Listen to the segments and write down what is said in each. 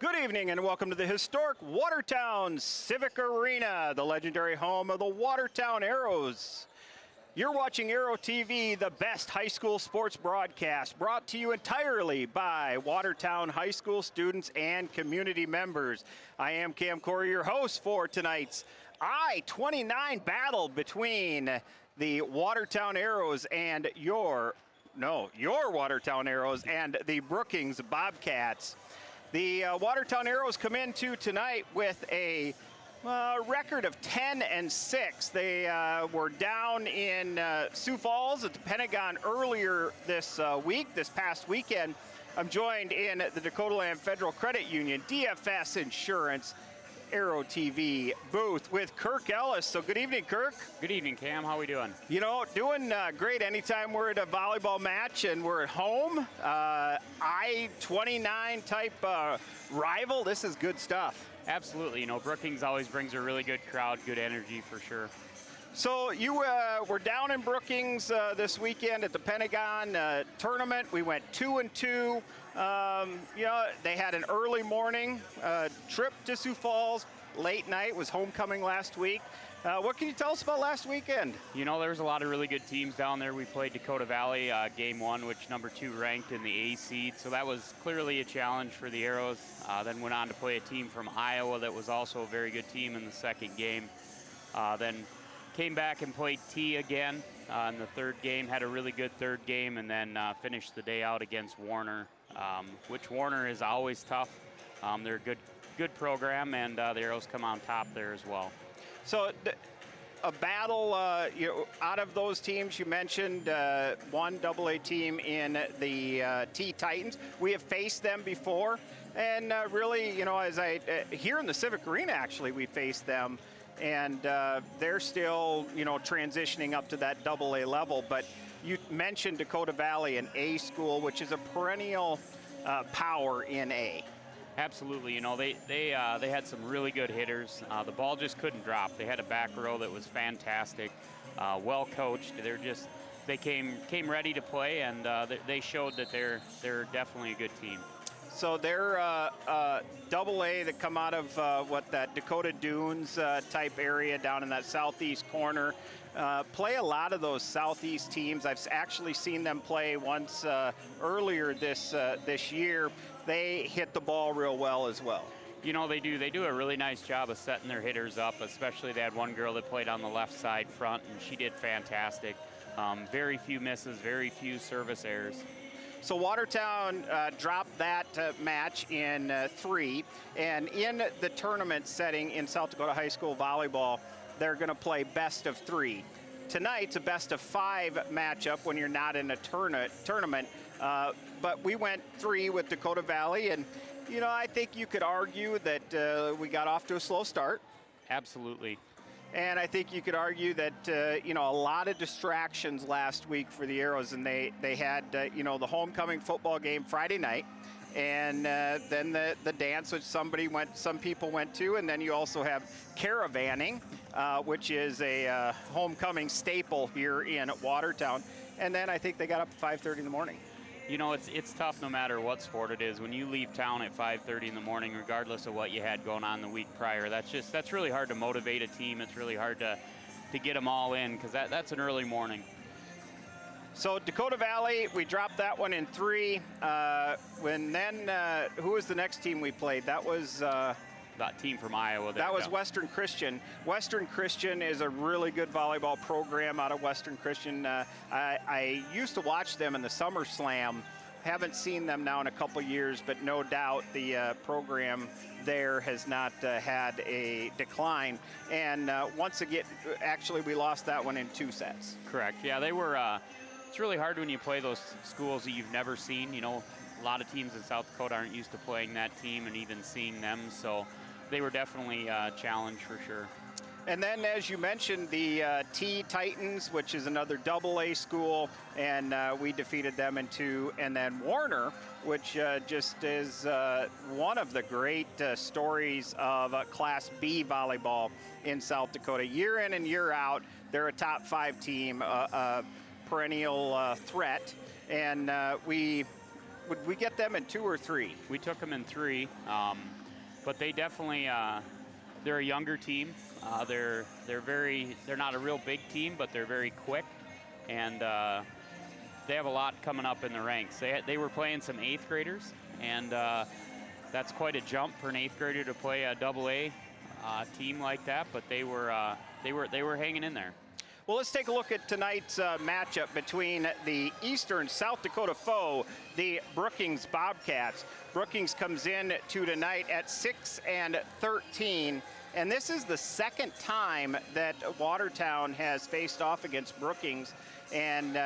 Good evening and welcome to the historic Watertown Civic Arena, the legendary home of the Watertown Arrows. You're watching Arrow TV, the best high school sports broadcast, brought to you entirely by Watertown High School students and community members. I am Cam Corey, your host for tonight's I-29 battle between the Watertown Arrows and your Watertown Arrows and the Brookings Bobcats. The Watertown Arrows come into tonight with a record of 10-6. They were down in Sioux Falls at the Pentagon earlier this past weekend. I'm joined in the Dakota Land Federal Credit Union, DFS Insurance, Arrow TV booth with Kirk Ellis. So good evening, Kirk. Good evening, Cam. How are we doing? You know, doing great. Anytime we're at a volleyball match and we're at home, I-29 type rival, this is good stuff. Absolutely. You know, Brookings always brings a really good crowd, good energy for sure. So you were down in Brookings this weekend at the Pentagon tournament. We went 2-2. They had an early morning trip to Sioux Falls. Late night was homecoming last week. What can you tell us about last weekend? You know, there was a lot of really good teams down there. We played Dakota Valley game one, which number 2 ranked in the A seed. So that was clearly a challenge for the Arrows. Then went on to play a team from Iowa that was also a very good team in the second game. Then came back and played T again in the third game, had a really good third game, and then finished the day out against Warner, which Warner is always tough. They're a good program, and the Arrows come on top there as well. So a battle, out of those teams you mentioned, one AA team in the T Titans. We have faced them before, and really, here in the Civic Arena, actually, we faced them. And they're still, transitioning up to that AA level. But you mentioned Dakota Valley, an A school, which is a perennial power in A. Absolutely. You know, they had some really good hitters. The ball just couldn't drop. They had a back row that was fantastic, well coached. They came ready to play, and they showed that they're definitely a good team. So they're AA that come out of that Dakota Dunes type area down in that southeast corner. Play a lot of those southeast teams. I've actually seen them play once earlier this year. They hit the ball real well as well. You know, they do. They do a really nice job of setting their hitters up, especially they had one girl that played on the left side front, and she did fantastic. Very few misses, very few service errors. So Watertown dropped that match in 3, and in the tournament setting in South Dakota High School Volleyball, they're going to play best of 3. Tonight's a best of 5 matchup when you're not in a tournament, but we went 3 with Dakota Valley, and I think you could argue that we got off to a slow start. Absolutely. And I think you could argue that, a lot of distractions last week for the Arrows, and they had, the homecoming football game Friday night, and then the dance, which some people went to, and then you also have caravanning, which is a homecoming staple here in Watertown. And then I think they got up at 5:30 in the morning. You know, it's tough no matter what sport it is. When you leave town at 5:30 in the morning, regardless of what you had going on the week prior, that's really hard to motivate a team. It's really hard to get them all in, because that's an early morning. So Dakota Valley, we dropped that one in 3. Who was the next team we played? That was that team from Iowa. That was Western Christian. Western Christian is a really good volleyball program out of Western Christian. I used to watch them in the Summer Slam. Haven't seen them now in a couple years, but no doubt the program there has not had a decline. And once again, actually, we lost that one in 2 sets. Correct. Yeah, they were. It's really hard when you play those schools that you've never seen. You know, a lot of teams in South Dakota aren't used to playing that team and even seeing them. So they were definitely a challenge for sure. And then, as you mentioned, the T Titans, which is another AA school, and we defeated them in 2. And then Warner, which just is one of the great stories of Class B volleyball in South Dakota. Year in and year out, they're a top 5 team, perennial threat. And would we get them in 2 or 3? We took them in 3. but they definitely, they're a younger team. They're not a real big team, but they're very quick, and they have a lot coming up in the ranks. They were playing some 8th graders, and that's quite a jump for an 8th grader to play a AA team like that. But they were hanging in there. Well, let's take a look at tonight's matchup between the Eastern South Dakota foe, the Brookings Bobcats. Brookings comes in to tonight at 6-13, and this is the second time that Watertown has faced off against Brookings, and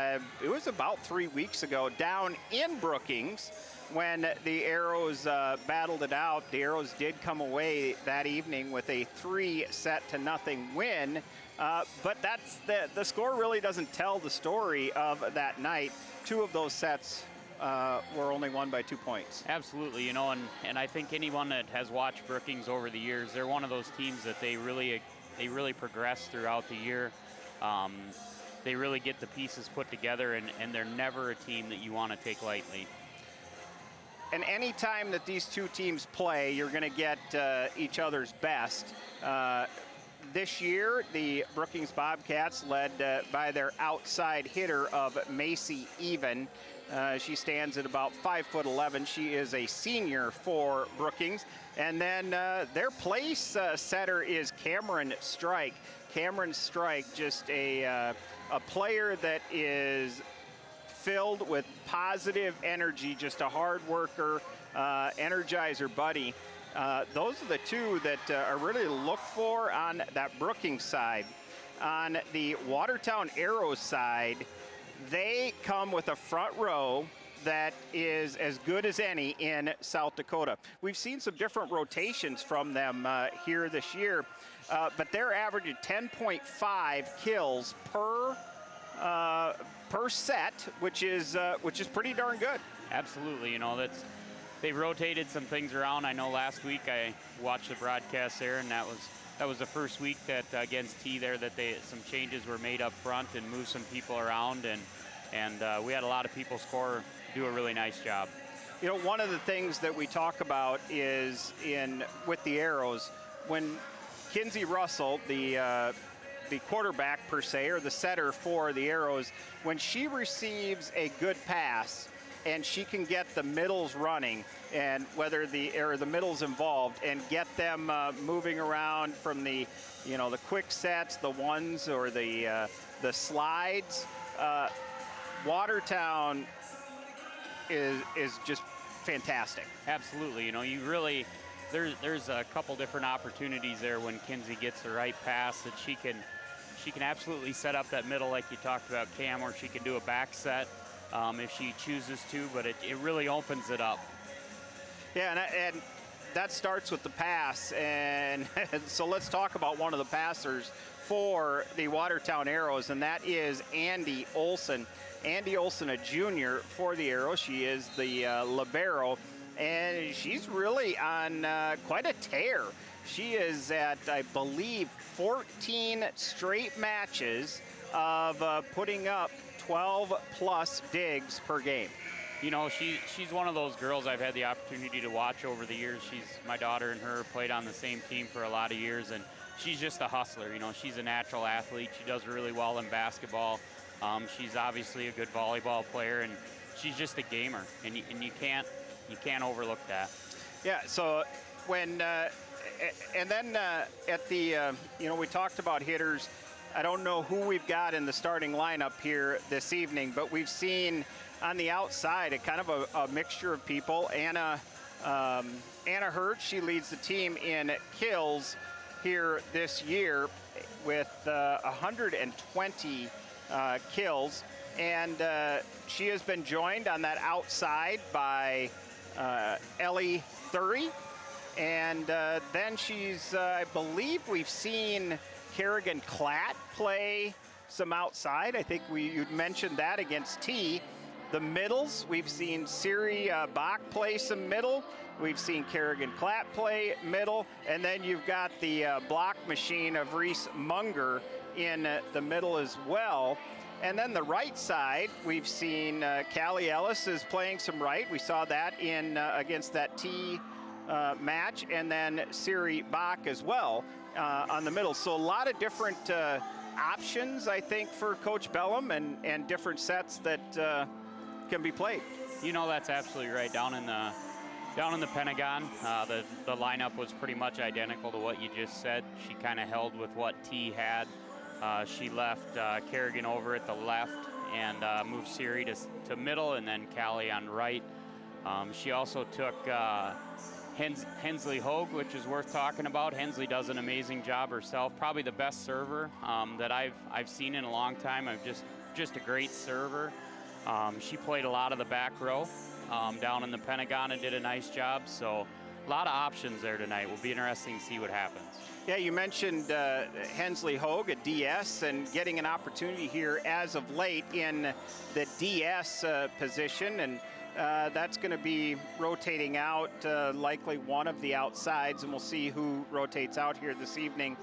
it was about 3 weeks ago down in Brookings when the Arrows battled it out. The Arrows did come away that evening with a 3-0 win. But that's the score really doesn't tell the story of that night. 2 of those sets were only won by 2 points. Absolutely, you know, and I think anyone that has watched Brookings over the years, they're one of those teams that they really progress throughout the year. They really get the pieces put together, and they're never a team that you want to take lightly. And any time that these 2 teams play, you're going to get each other's best. This year, the Brookings Bobcats, led by their outside hitter of Macy Even. She stands at about 5'11". She is a senior for Brookings. And then their place setter is Cameron Strike. Cameron Strike, just a player that is filled with positive energy, just a hard worker, energizer buddy. Those are the 2 that are really looked for on that Brookings side. On the Watertown Arrows side, they come with a front row that is as good as any in South Dakota. We've seen some different rotations from them here this year, but they're averaging 10.5 kills per set, which is pretty darn good. Absolutely, you know, they've rotated some things around. I know last week I watched the broadcast there, and that was the first week that against T there that some changes were made up front and moved some people around, and we had a lot of people do a really nice job. You know, one of the things that we talk about is with the Arrows, when Kinsey Russell, the quarterback per se, or the setter for the Arrows, when she receives a good pass and she can get the middles running, and whether the middles involved, and get them moving around from the quick sets, the ones, or the slides, Watertown is just fantastic. Absolutely, you know, there's a couple different opportunities there when Kinsey gets the right pass that she can absolutely set up that middle like you talked about, Cam, or she can do a back set if she chooses to, but it really opens it up. Yeah, and that starts with the pass, and so let's talk about one of the passers for the Watertown Arrows, and that is Andy Olson. Andy Olson, a junior for the Arrows. She is the libero, and she's really on quite a tear. She is at, I believe, 14 straight matches of putting up 12-plus digs per game. You know, she's one of those girls I've had the opportunity to watch over the years. My daughter and her played on the same team for a lot of years, and she's just a hustler. You know, she's a natural athlete. She does really well in basketball. She's obviously a good volleyball player, and she's just a gamer, and you can't overlook that. Yeah. So when and then at the we talked about hitters. I don't know who we've got in the starting lineup here this evening, but we've seen on the outside a kind of a mixture of people. Anna Hertz, she leads the team in kills here this year with 120 kills, and she has been joined on that outside by Ellie Thury, and then she's I believe we've seen Kerrigan Klatt play some outside. I think you'd mentioned that against T. The middles, we've seen Siri Bach play some middle. We've seen Kerrigan Klatt play middle. And then you've got the block machine of Reese Munger in the middle as well. And then the right side, we've seen Callie Ellis is playing some right. We saw that in against that T match, and then Siri Bach as well on the middle. So a lot of different options, I think, for Coach Bellum, and different sets that can be played. You know, that's absolutely right. Down in the Pentagon, the lineup was pretty much identical to what you just said. She kind of held with what T had. She left Kerrigan over at the left and moved Siri to middle, and then Callie on right. She also took Hensley Hogue, which is worth talking about. Hensley does an amazing job herself. Probably the best server that I've seen in a long time. Just a great server. She played a lot of the back row down in the Pentagon and did a nice job. So a lot of options there tonight. Will be interesting to see what happens. Yeah, you mentioned Hensley Hogue at DS and getting an opportunity here as of late in the DS position, and that's going to be rotating out likely one of the outsides, and we'll see who rotates out here this evening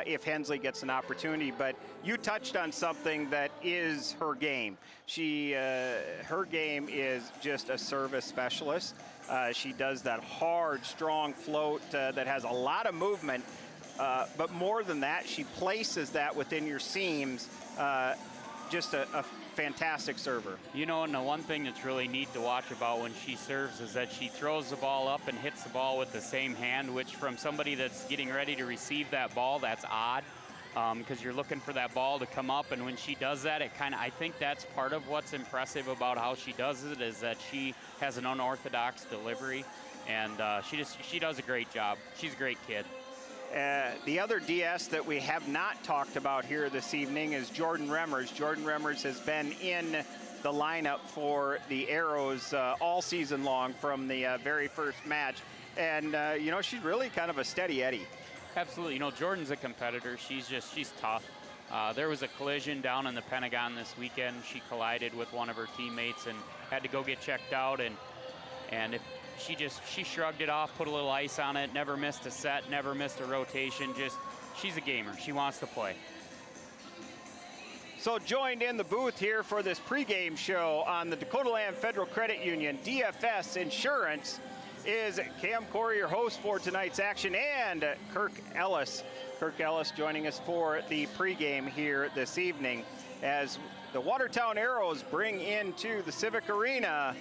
if Hensley gets an opportunity. But you touched on something that is her game. Her game is just a service specialist. She does that hard, strong float that has a lot of movement, but more than that, she places that within your seams. Just a fantastic server. You know, and the one thing that's really neat to watch about when she serves is that she throws the ball up and hits the ball with the same hand, which from somebody that's getting ready to receive that ball, that's odd, because you're looking for that ball to come up, and when she does that, I think that's part of what's impressive about how she does it, is that she has an unorthodox delivery, and she does a great job. She's a great kid. The other DS that we have not talked about here this evening is Jordan Remmers. Jordan Remmers has been in the lineup for the Arrows all season long from the very first match. And, you know, she's really kind of a steady Eddie. Absolutely. You know, Jordan's a competitor. She's tough. There was a collision down in the Pentagon this weekend. She collided with one of her teammates and had to go get checked out. And if she shrugged it off, put a little ice on it, never missed a set, never missed a rotation. She's a gamer. She wants to play. So joined in the booth here for this pregame show on the Dakota Land Federal Credit Union DFS Insurance is Cam Corey, your host for tonight's action, and Kirk Ellis. Kirk Ellis joining us for the pregame here this evening as the Watertown Arrows bring into the Civic Arena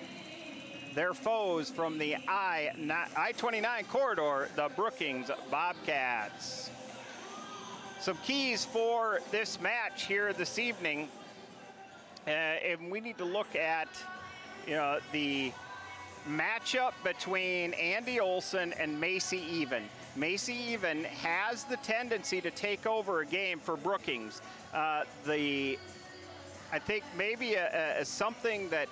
their foes from the I-29 corridor, the Brookings Bobcats. Some keys for this match here this evening, and we need to look at, you know, the matchup between Andy Olson and Macy Even. Macy Even has the tendency to take over a game for Brookings. I think maybe something that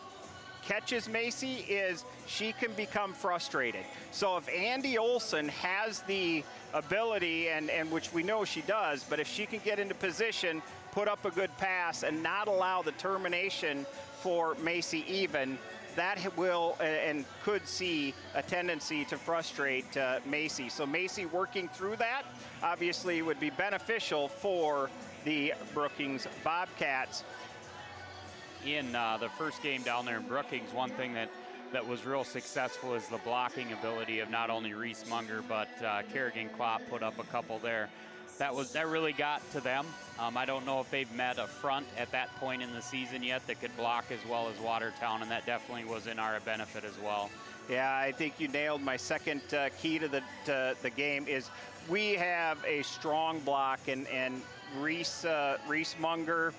catches Macy is she can become frustrated. So if Andy Olson has the ability, and which we know she does, but if she can get into position, put up a good pass, and not allow the termination for Macy Even, that will and could see a tendency to frustrate Macy. So Macy working through that obviously would be beneficial for the Brookings Bobcats. In the first game down there in Brookings, one thing that was real successful is the blocking ability of not only Reese Munger, but Kerrigan Klopp put up a couple there. That really got to them. I don't know if they've met a front at that point in the season yet that could block as well as Watertown, and that definitely was in our benefit as well. Yeah, I think you nailed my second key to the game is we have a strong block, and Reese Munger,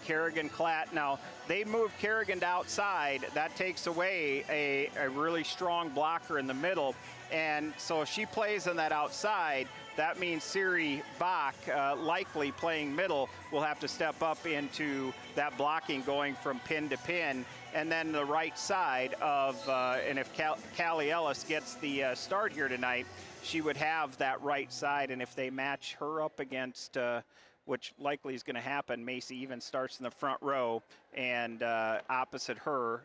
Kerrigan Klatt. Now, they moved Kerrigan to outside. That takes away a really strong blocker in the middle. And so if she plays on that outside, that means Siri Bach, likely playing middle, will have to step up into that blocking going from pin to pin. And then the right side of, and if Callie Ellis gets the start here tonight, she would have that right side. And if they match her up against, which likely is going to happen, Macy Even starts in the front row, and opposite her,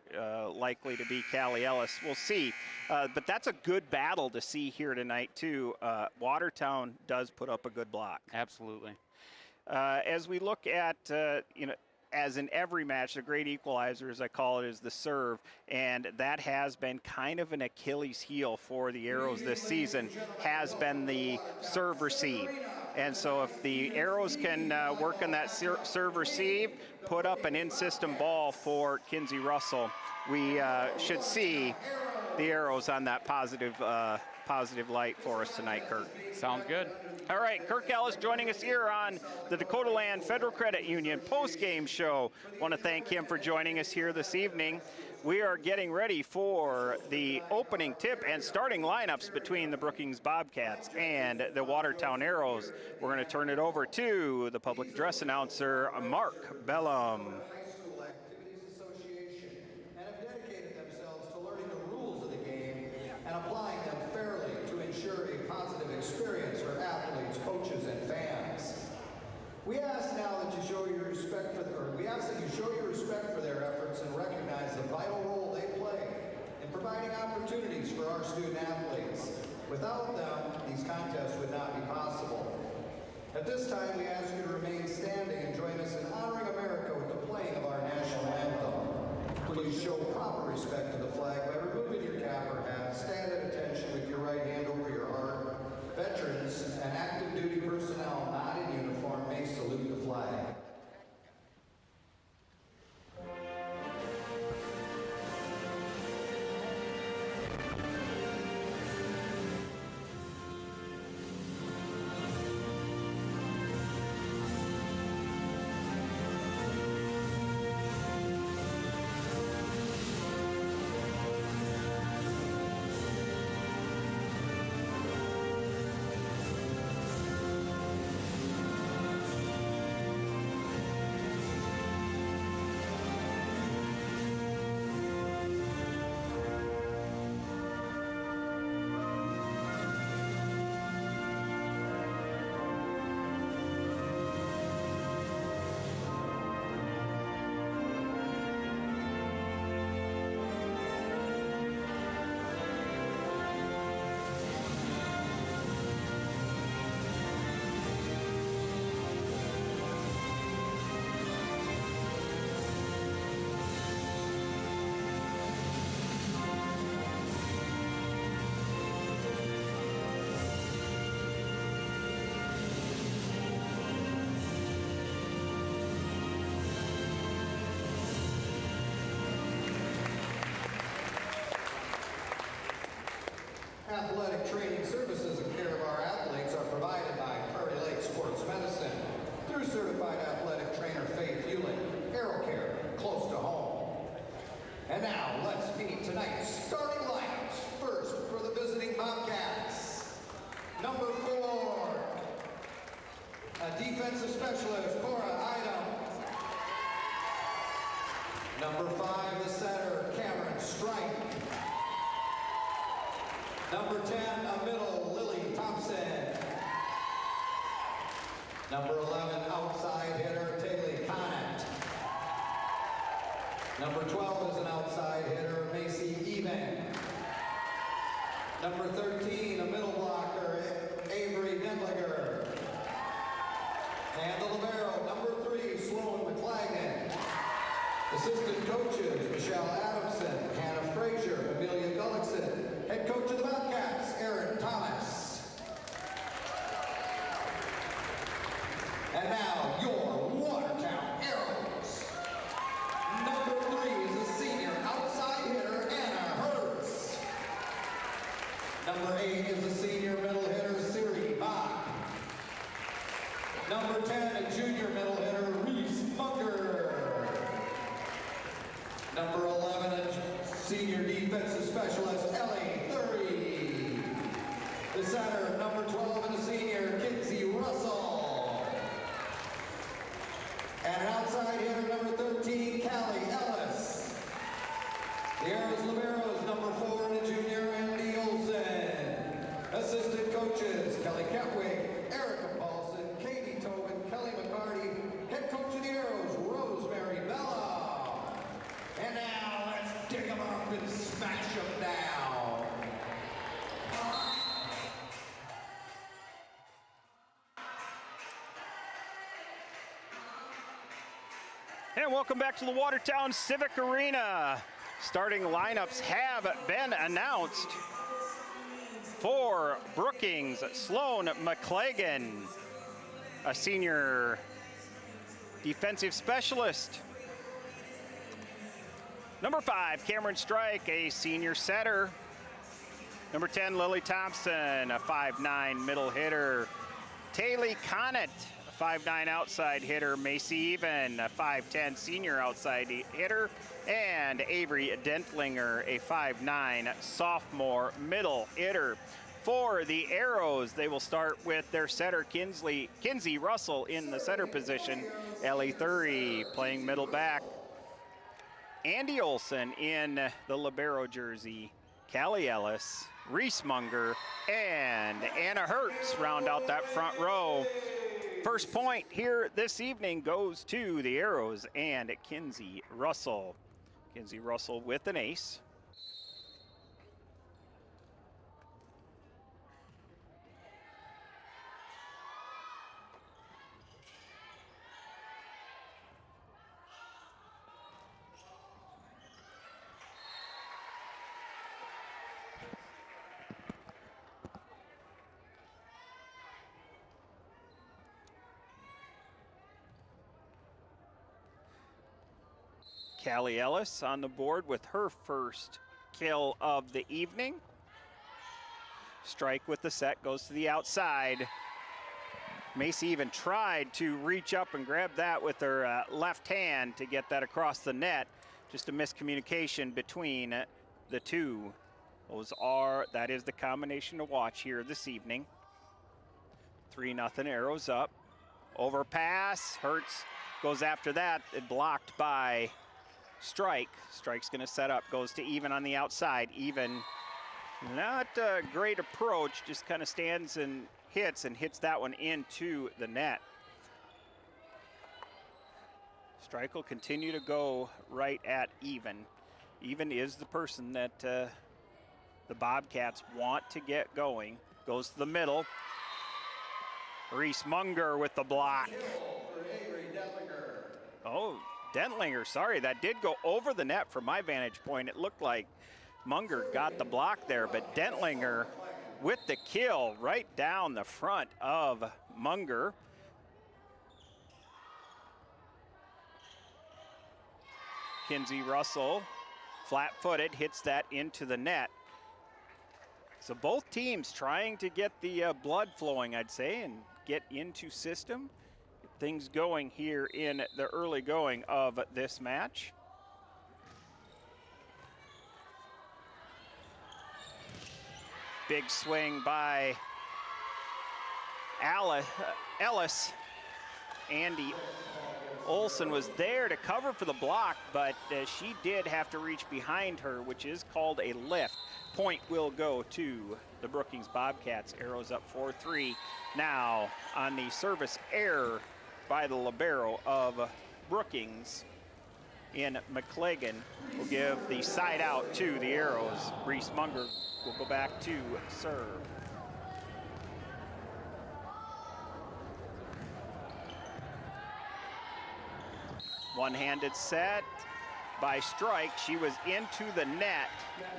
likely to be Callie Ellis. We'll see. But that's a good battle to see here tonight, too. Watertown does put up a good block. Absolutely. As we look at, as in every match, the great equalizer, as I call it, is the serve, and that has been kind of an Achilles heel for the Arrows this season, has been the serve receive. And so if the Arrows can work on that serve receive, put up an in-system ball for Kinsey Russell, we should see the Arrows on that positive light for us tonight, Kirk. Sounds good. All right, Kirk Ellis joining us here on the Dakota Land Federal Credit Union post-game show. Want to thank him for joining us here this evening. We are getting ready for the opening tip and starting lineups between the Brookings Bobcats and the Watertown Arrows. We're going to turn it over to the public address announcer, Mark Bellum. And applying them fairly to ensure a positive experience for athletes, coaches, and fans. We ask now that you show your respect for their efforts and recognize the vital role they play in providing opportunities for our student athletes. Without them, these contests would not be possible. At this time, we ask you to remain standing and join us in honoring America with the playing of our national anthem. Please show proper respect to the flag by removing your cap or hat. Stand at attention with your right hand over your heart. Veterans and active duty personnel not in uniform may salute the flag. Athletic training services and care of our athletes are provided by Prairie Lake Sports Medicine through certified athletic trainer Faith Hewlett, AeroCare, close to home. And now let's meet tonight's starting lineups. First for the visiting Bobcats, number 4, a defensive specialist, Cora Idom. Number 5, the setter, Cameron Strike. Number 10, a middle, Lily Thompson. Number 11, outside hitter, Taylor Conant. Number 12 is an outside hitter, Macy Even. Number 13, a middle blocker, Avery Dendlinger. And the libero, number 3, Sloan McLagnon. Assistant coaches, Michelle Adamson, Hannah Frazier, Amelia Gullickson. Head coach of the Bobcats, Aaron Thomas. And now, your Watertown Arrows. Number 3 is a senior outside hitter, Anna Hertz. Number 8 is a senior middle hitter, Siri Bach. Number 10, a junior middle hitter, Reese Munger. Number 11, a senior defensive specialist, Ellie Thury. The center, number 12, and a senior, Kinsey Russell. And an outside hitter, number 13, Callie Ellis. The Arrows liberos, number 4, and a junior, Andy Olsen. Assistant coaches, Kelly Ketwig, Erica Paulson, Katie Tobin, Kelly McCarty. Head coach of the Arrows, Rosemary Bella. And now let's dig them up and smash them down. And welcome back to the Watertown Civic Arena. Starting lineups have been announced. For Brookings, Sloan McClagan, a senior defensive specialist. Number 5, Cameron Strike, a senior setter. Number 10, Lily Thompson, a 5'9" middle hitter. Taylor Connett, a 5'9" outside hitter. Macy Even, a 5'10" senior outside hitter. And Avery Dentlinger, a 5'9" sophomore middle hitter. For the Arrows, they will start with their setter, Kinsey Russell in the setter position. Ellie Thury playing middle back. Andy Olson in the libero jersey. Callie Ellis, Reese Munger, and Anna Hertz round out that front row. First point here this evening goes to the Arrows and Kinsey Russell. Kinsey Russell with an ace. Callie Ellis on the board with her first kill of the evening. Strike with the set, goes to the outside. Macy even tried to reach up and grab that with her left hand to get that across the net. Just a miscommunication between the two. That is the combination to watch here this evening. 3-0 Arrows up. Overpass, Hertz goes after that, blocked by Strike. Strike's gonna set up, goes to Even on the outside. Even, not a great approach, just kind of stands and hits that one into the net. Strike will continue to go right at Even. Even is the person that the Bobcats want to get going. Goes to the middle. Reese Munger with the block. Oh, Dentlinger, sorry, that did go over the net from my vantage point. It looked like Munger got the block there, but Dentlinger with the kill right down the front of Munger. Kinsey Russell, flat-footed, hits that into the net. So both teams trying to get the blood flowing, I'd say, and get into system. Things going here in the early going of this match. Big swing by Ellis. Andy Olson was there to cover for the block, but she did have to reach behind her, which is called a lift. Point will go to the Brookings Bobcats. Arrows up 4-3. Now on the service error by the libero of Brookings in McClagan will give the side out to the Arrows. Reese Munger will go back to serve. One-handed set by Strike. She was into the net.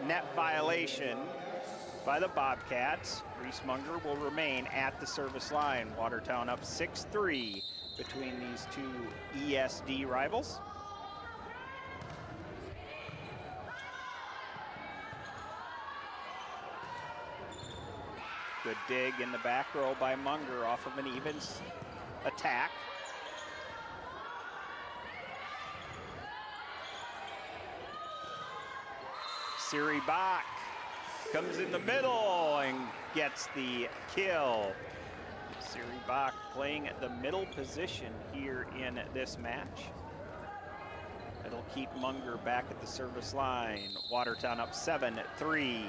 Net violation by the Bobcats. Reese Munger will remain at the service line. Watertown up 6-3 between these two ESD rivals. Good dig in the back row by Munger off of an even attack. Siri Bach comes in the middle and gets the kill. Siri Bach playing at the middle position here in this match. It'll keep Munger back at the service line. Watertown up 7-3.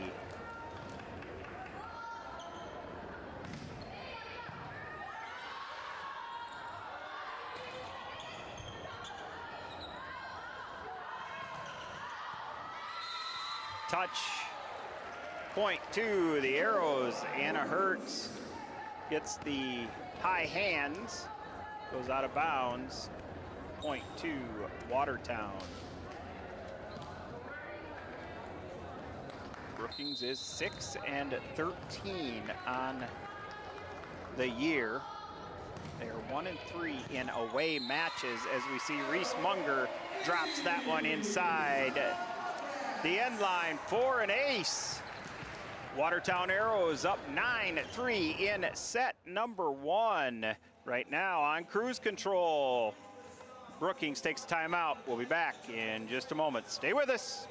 Touch point to the Arrows. Anna Hertz gets the high hands, goes out of bounds. point to Watertown. Brookings is 6-13 on the year. They are 1-3 in away matches as we see Reese Munger drops that one inside the end line for an ace. Watertown Arrows up 9-3 in set number 1. Right now on cruise control. Brookings takes timeout. We'll be back in just a moment. Stay with us.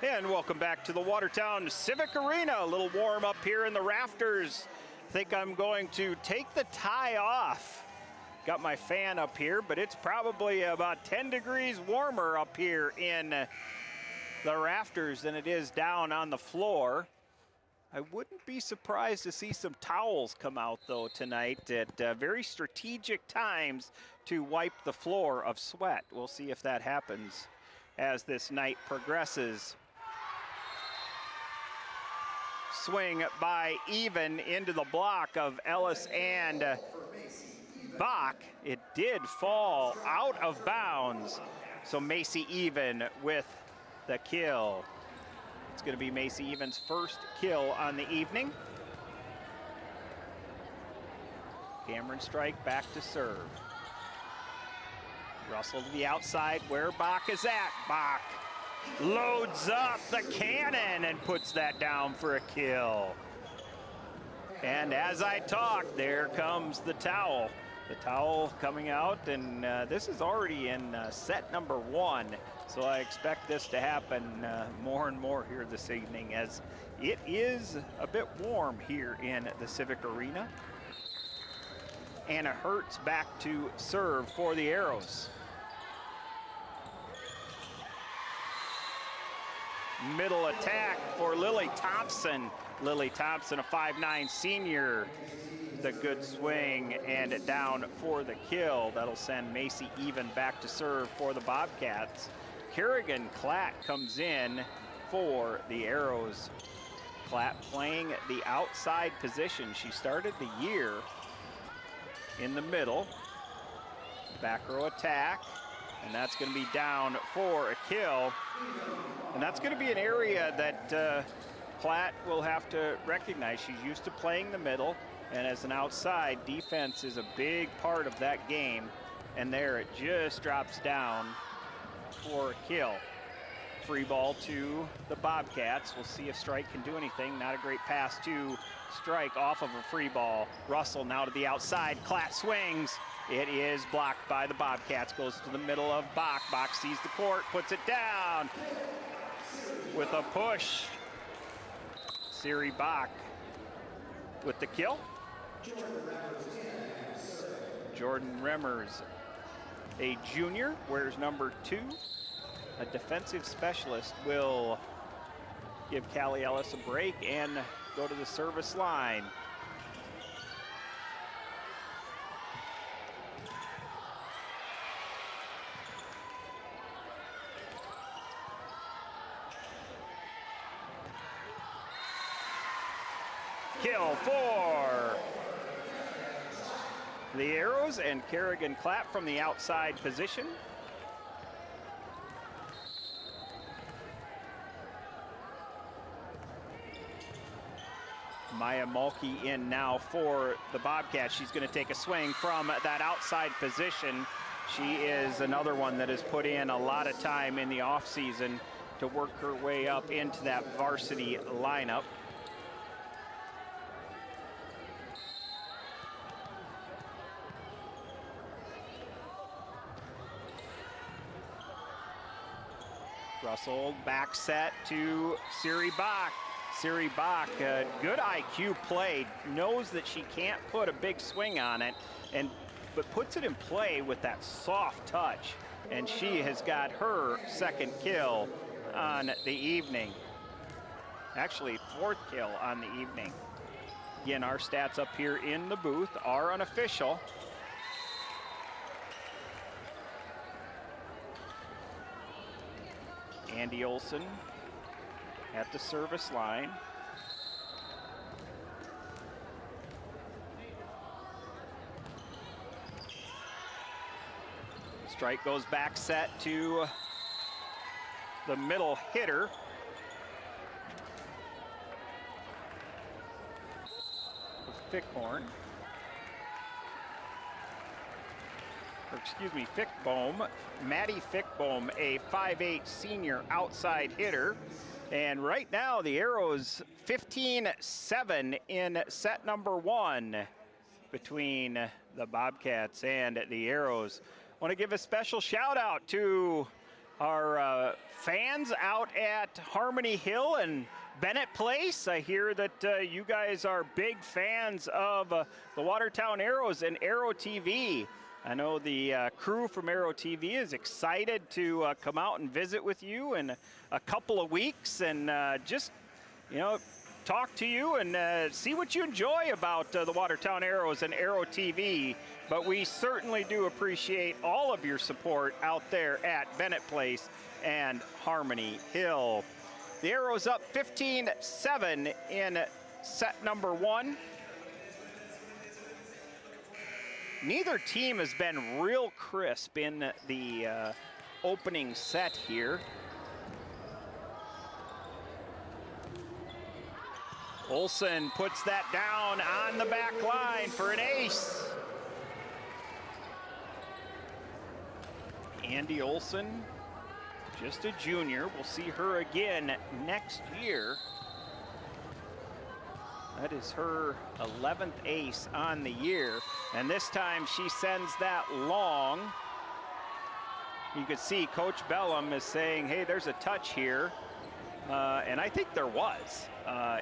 And welcome back to the Watertown Civic Arena. A little warm up here in the rafters. Think I'm going to take the tie off. Got my fan up here, but it's probably about 10 degrees warmer up here in the rafters than it is down on the floor. I wouldn't be surprised to see some towels come out though tonight at very strategic times to wipe the floor of sweat. We'll see if that happens as this night progresses. Swing by Even into the block of Ellis and Bach. It did fall out of bounds. So Macy Even with the kill. It's going to be Macy Even's first kill on the evening. Cameron Strike back to serve. Russell to the outside where Bach is at. Bach loads up the cannon and puts that down for a kill. And as I talk, there comes the towel. The towel coming out, and this is already in set number 1. So I expect this to happen more and more here this evening as it is a bit warm here in the Civic Arena. Anna Hertz back to serve for the Arrows. Middle attack for Lily Thompson. Lily Thompson, a 5'9" senior. The good swing and down for the kill. That'll send Macy Even back to serve for the Bobcats. Kerrigan Klatt comes in for the Arrows. Klatt playing the outside position. She started the year in the middle. Back row attack, and that's going to be down for a kill. And that's going to be an area that Klatt will have to recognize. She's used to playing the middle, and as an outside, defense is a big part of that game. And there it just drops down for a kill. Free ball to the Bobcats. We'll see if Strike can do anything. Not a great pass to Strike off of a free ball. Russell now to the outside. Klatt swings. It is blocked by the Bobcats. Goes to the middle of Bach. Bach sees the court, puts it down with a push. Siri Bach with the kill. Jordan Remmers, a junior, wears number 2. A defensive specialist will give Callie Ellis a break and go to the service line. Kill for the Arrows, and Kerrigan Klatt from the outside position. Maya Mulkey in now for the Bobcats. She's going to take a swing from that outside position. She is another one that has put in a lot of time in the offseason to work her way up into that varsity lineup. Russell back set to Siri Bach. Siri Bach, good IQ play, knows that she can't put a big swing on it and but puts it in play with that soft touch. And she has got her second kill on the evening. Actually, fourth kill on the evening. Again, our stats up here in the booth are unofficial. Andy Olson at the service line. Strike goes back set to the middle hitter. Fickborn. Or excuse me, Fickbohm. Maddie Fickbohm, a 5'8" senior outside hitter. And right now the Arrows 15-7 in set number 1 between the Bobcats and the Arrows. I want to give a special shout out to our fans out at Harmony Hill and Bennett Place. I hear that you guys are big fans of the Watertown Arrows and Arrow TV. I know the crew from Arrow TV is excited to come out and visit with you in a couple of weeks and just, you know, talk to you and see what you enjoy about the Watertown Arrows and Arrow TV. But we certainly do appreciate all of your support out there at Bennett Place and Harmony Hill. The Arrows up 15-7 in set number 1. Neither team has been real crisp in the opening set here. Olson puts that down on the back line for an ace. Andy Olson, just a junior. We'll see her again next year. That is her 11th ace on the year. And this time she sends that long. You can see Coach Bellum is saying, hey, there's a touch here. And I think there was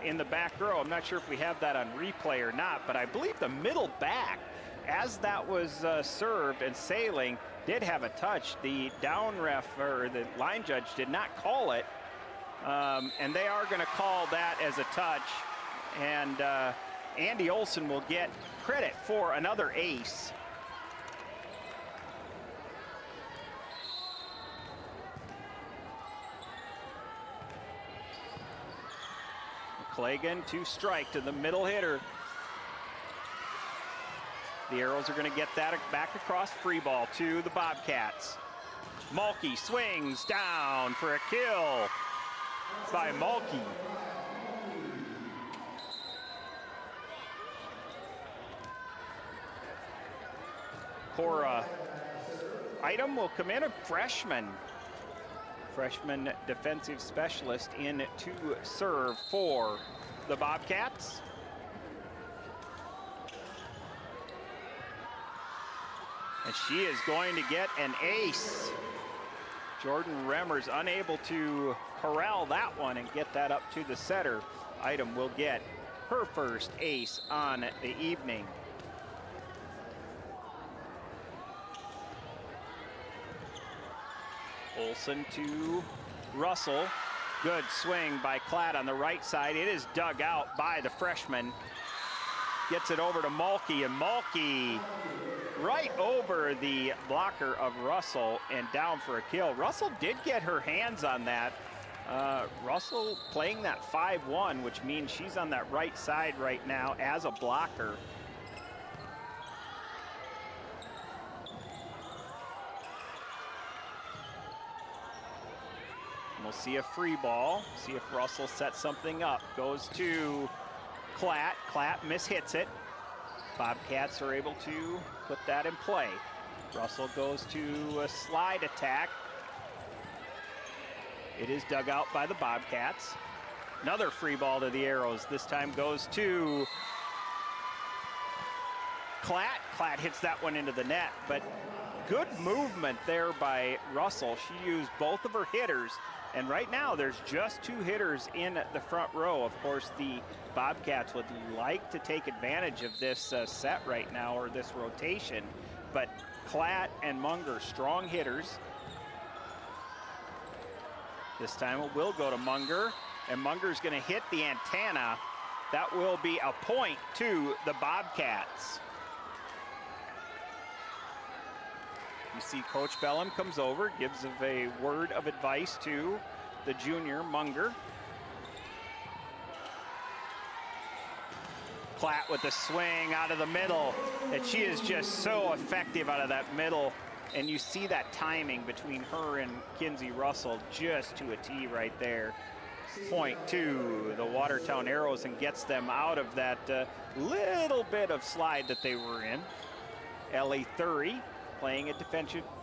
in the back row. I'm not sure if we have that on replay or not, but I believe the middle back, as that was served and sailing, did have a touch. The down ref, or the line judge, did not call it. And they are going to call that as a touch. And Andy Olson will get credit for another ace. McClagan to strike to the middle hitter. The Arrows are going to get that back across, free ball to the Bobcats. Mulkey swings down for a kill by Mulkey. Cora Item will come in, a freshman defensive specialist in to serve for the Bobcats. And she is going to get an ace. Jordan Remmers unable to corral that one and get that up to the setter. Item will get her first ace on the evening. Olson to Russell. Good swing by Klatt on the right side. It is dug out by the freshman. Gets it over to Mulkey, and Mulkey right over the blocker of Russell and down for a kill. Russell did get her hands on that. Russell playing that 5-1, which means she's on that right side right now as a blocker. We'll see a free ball, see if Russell sets something up. Goes to Klatt. Klatt mishits it. Bobcats are able to put that in play. Russell goes to a slide attack. It is dug out by the Bobcats. Another free ball to the Arrows. This time goes to Klatt. Klatt hits that one into the net, but good movement there by Russell. She used both of her hitters. And right now, there's just two hitters in the front row. Of course, the Bobcats would like to take advantage of this set right now, or this rotation. but Klatt and Munger, strong hitters. This time it will go to Munger, and Munger's going to hit the antenna. That will be a point to the Bobcats. You see Coach Bellum comes over, gives a word of advice to the junior Munger. Klatt with the swing out of the middle, and she is just so effective out of that middle. And you see that timing between her and Kinsey Russell just to a T right there. Point to the Watertown Arrows and gets them out of that little bit of slide that they were in. Ellie Thury playing a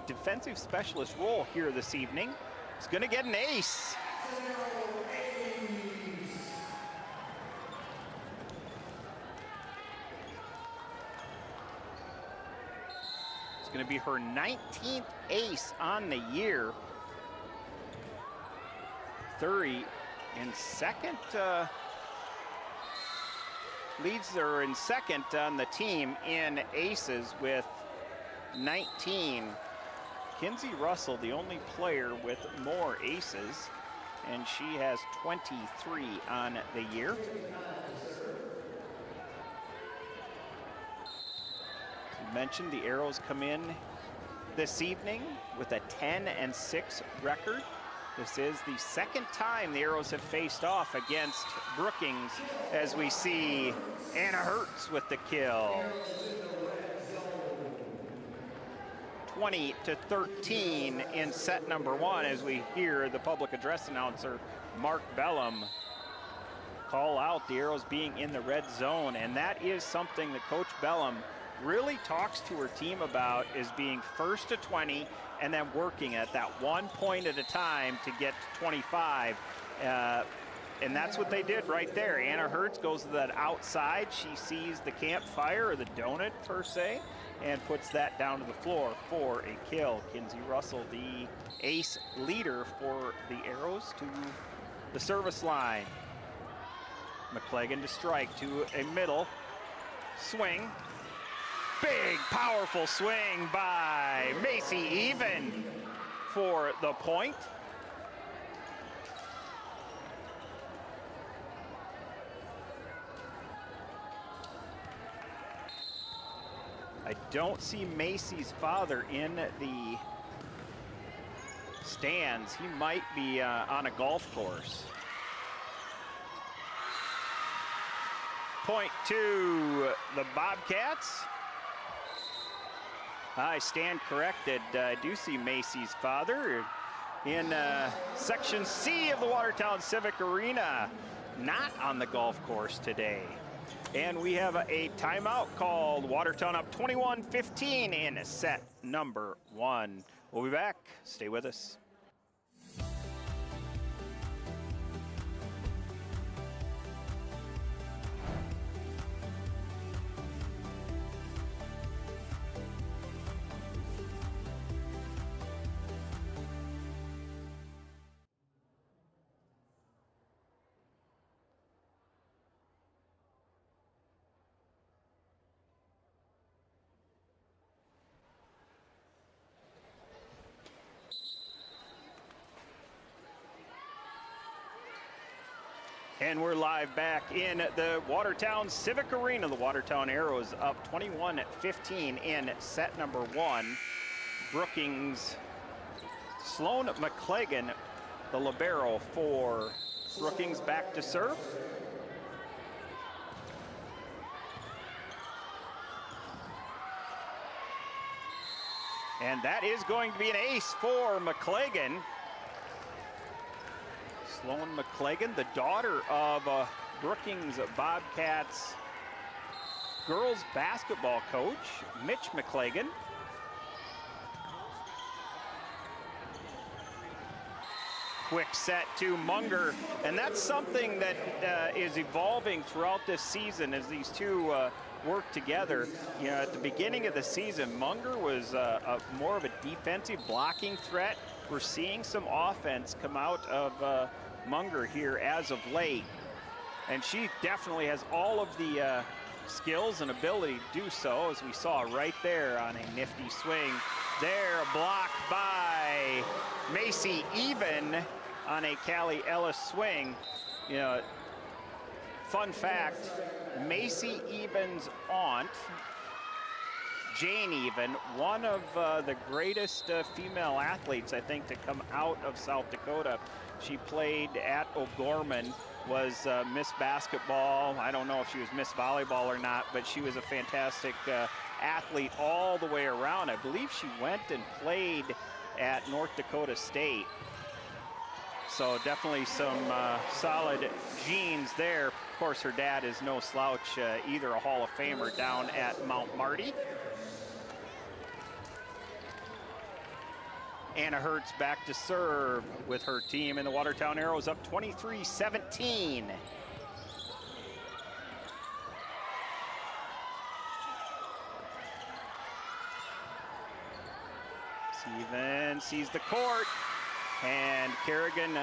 defensive specialist role here this evening. He's going to get an ace. It's going to be her 19th ace on the year. Thury in second, leads her in second on the team in aces with 19. Kinsey Russell, the only player with more aces, and she has 23 on the year. As mentioned, the Arrows come in this evening with a 10-6 record. This is the second time the Arrows have faced off against Brookings, as we see Anna Hertz with the kill. 20-13 in set number one, as we hear the public address announcer, Mark Bellum, call out the Arrows being in the red zone. And that is something that Coach Bellum really talks to her team about, is being first to 20 and then working at that 1 point at a time to get to 25. And that's what they did right there. Anna Hertz goes to that outside. She sees the campfire, or the donut per se, and puts that down to the floor for a kill. Kinsey Russell, the ace leader for the Arrows, to the service line. McClegan to strike, to a middle swing. Big, powerful swing by Macy Even for the point. I don't see Macy's father in the stands. He might be on a golf course. Point to the Bobcats. I stand corrected. I do see Macy's father in Section C of the Watertown Civic Arena, not on the golf course today. And we have a timeout called. Watertown up 21-15 in set number one. We'll be back. Stay with us. And we're live back in the Watertown Civic Arena. The Watertown Arrows up 21-15 in set number one. Brookings, Sloan McClegan, the libero for Brookings, back to serve. And that is going to be an ace for McClegan. Sloan McClegan, the daughter of Brookings Bobcats girls basketball coach, Mitch McClegan. Quick set to Munger, and that's something that is evolving throughout this season as these two work together. You know, at the beginning of the season, Munger was more of a defensive blocking threat. We're seeing some offense come out of Munger here as of late, and she definitely has all of the skills and ability to do so, as we saw right there on a nifty swing. There, blocked by Macy Even on a Callie Ellis swing. You know, fun fact, Macy Even's aunt, Jane Even, one of the greatest female athletes, I think, to come out of South Dakota. She played at O'Gorman, was Miss Basketball. I don't know if she was Miss Volleyball or not, but she was a fantastic athlete all the way around. I believe she went and played at North Dakota State. So definitely some solid genes there. Of course, her dad is no slouch, either a Hall of Famer down at Mount Marty. Anna Hertz back to serve with her team, and the Watertown Arrows up 23-17. Steven sees the court, and Kerrigan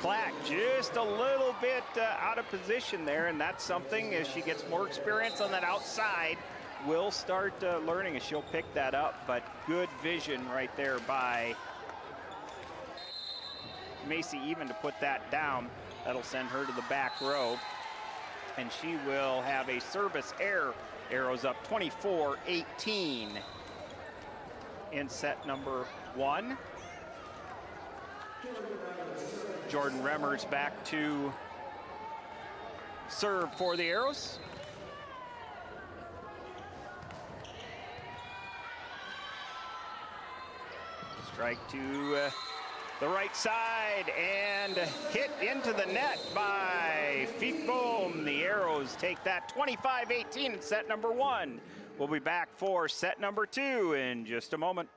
Clack just a little bit out of position there, and that's something as she gets more experience on that outside, will start learning, and she'll pick that up. But good vision right there by Macy Even to put that down. That'll send her to the back row, and she will have a service error. Arrows up 24-18 in set number 1. Jordan Remmers back to serve for the Arrows. Strike to the right side and hit into the net by Fietboom. The Arrows take that 25-18 in set number 1. We'll be back for set number 2 in just a moment.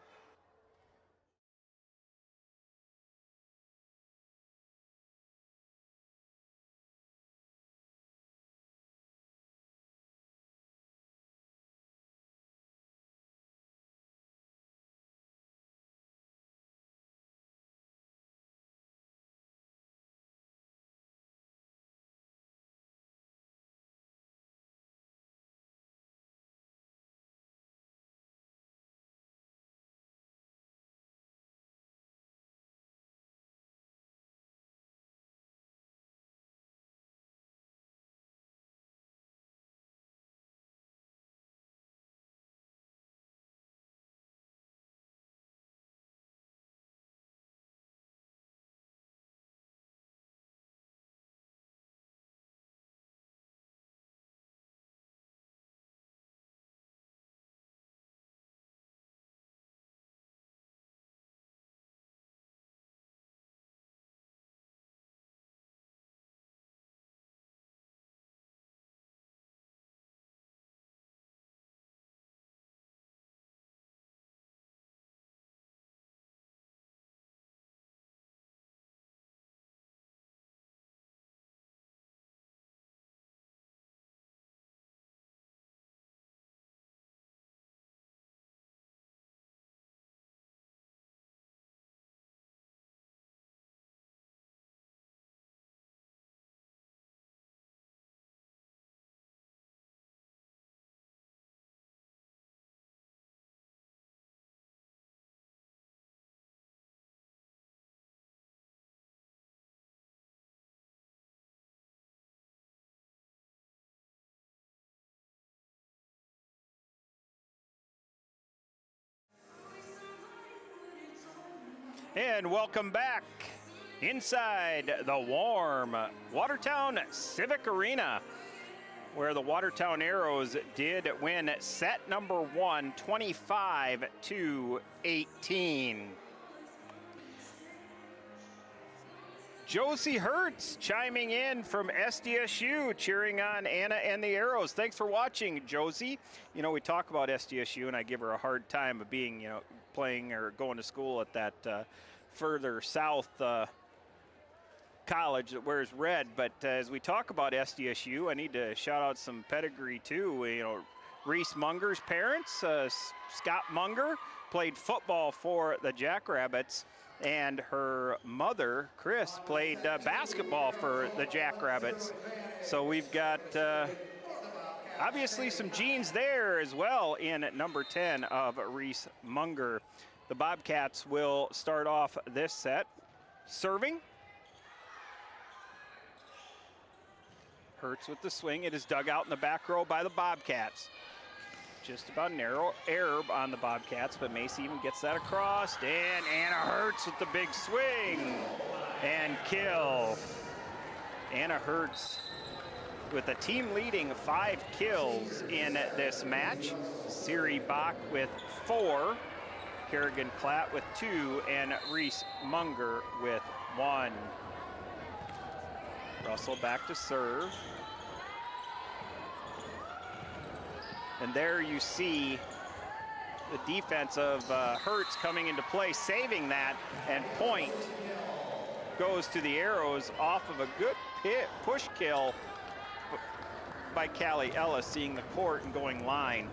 And welcome back inside the warm Watertown Civic Arena, where the Watertown Arrows did win set number 1, 25-18. Josie Hertz chiming in from SDSU, cheering on Anna and the Arrows. Thanks for watching, Josie. You know, we talk about SDSU, and I give her a hard time of being, you know, playing or going to school at that further south college that wears red. But as we talk about SDSU, I need to shout out some pedigree too. You know, Reese Munger's parents, Scott Munger, played football for the Jackrabbits, and her mother, Chris, played basketball for the Jackrabbits. So we've got Obviously some genes there as well in number 10 of Reese Munger. The Bobcats will start off this set serving. Hertz with the swing. It is dug out in the back row by the Bobcats. Just about an error on the Bobcats, but Macy even gets that across. And Anna Hertz with the big swing and kill. Anna Hertz with a team leading 5 kills in this match. Siri Bach with 4, Kerrigan Klatt with 2, and Reese Munger with 1. Russell back to serve. And there you see the defense of Hertz coming into play, saving that, and point goes to the Arrows off of a good push kill by Callie Ellis, seeing the court and going line.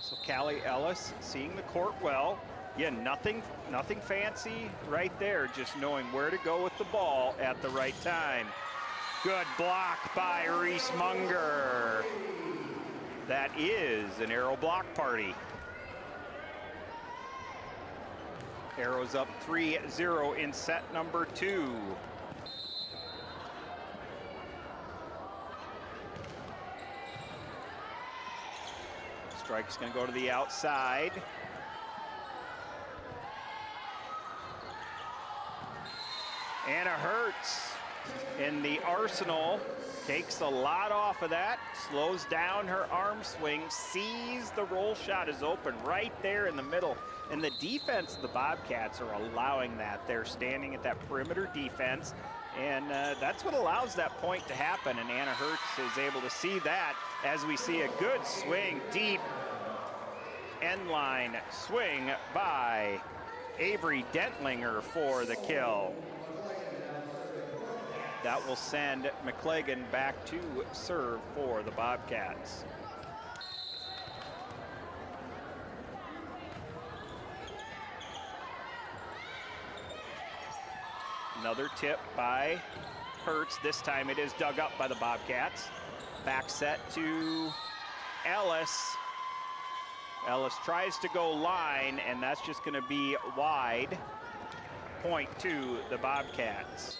So Callie Ellis seeing the court well. Yeah, nothing fancy right there, just knowing where to go with the ball at the right time. Good block by Reese Munger. That is an Arrow block party. Arrows up 3-0 in set number 2. Strike's gonna go to the outside. Anna Hertz in the arsenal takes a lot off of that, slows down her arm swing, sees the roll shot is open right there in the middle. And the defense, the Bobcats are allowing that. They're standing at that perimeter defense, and that's what allows that point to happen. And Anna Hertz is able to see that as we see a good swing, deep end line swing by Avery Dentlinger for the kill. That will send McClagan back to serve for the Bobcats. Another tip by Hertz. This time it is dug up by the Bobcats. Back set to Ellis. Ellis tries to go line, and that's just going to be wide. Point to the Bobcats.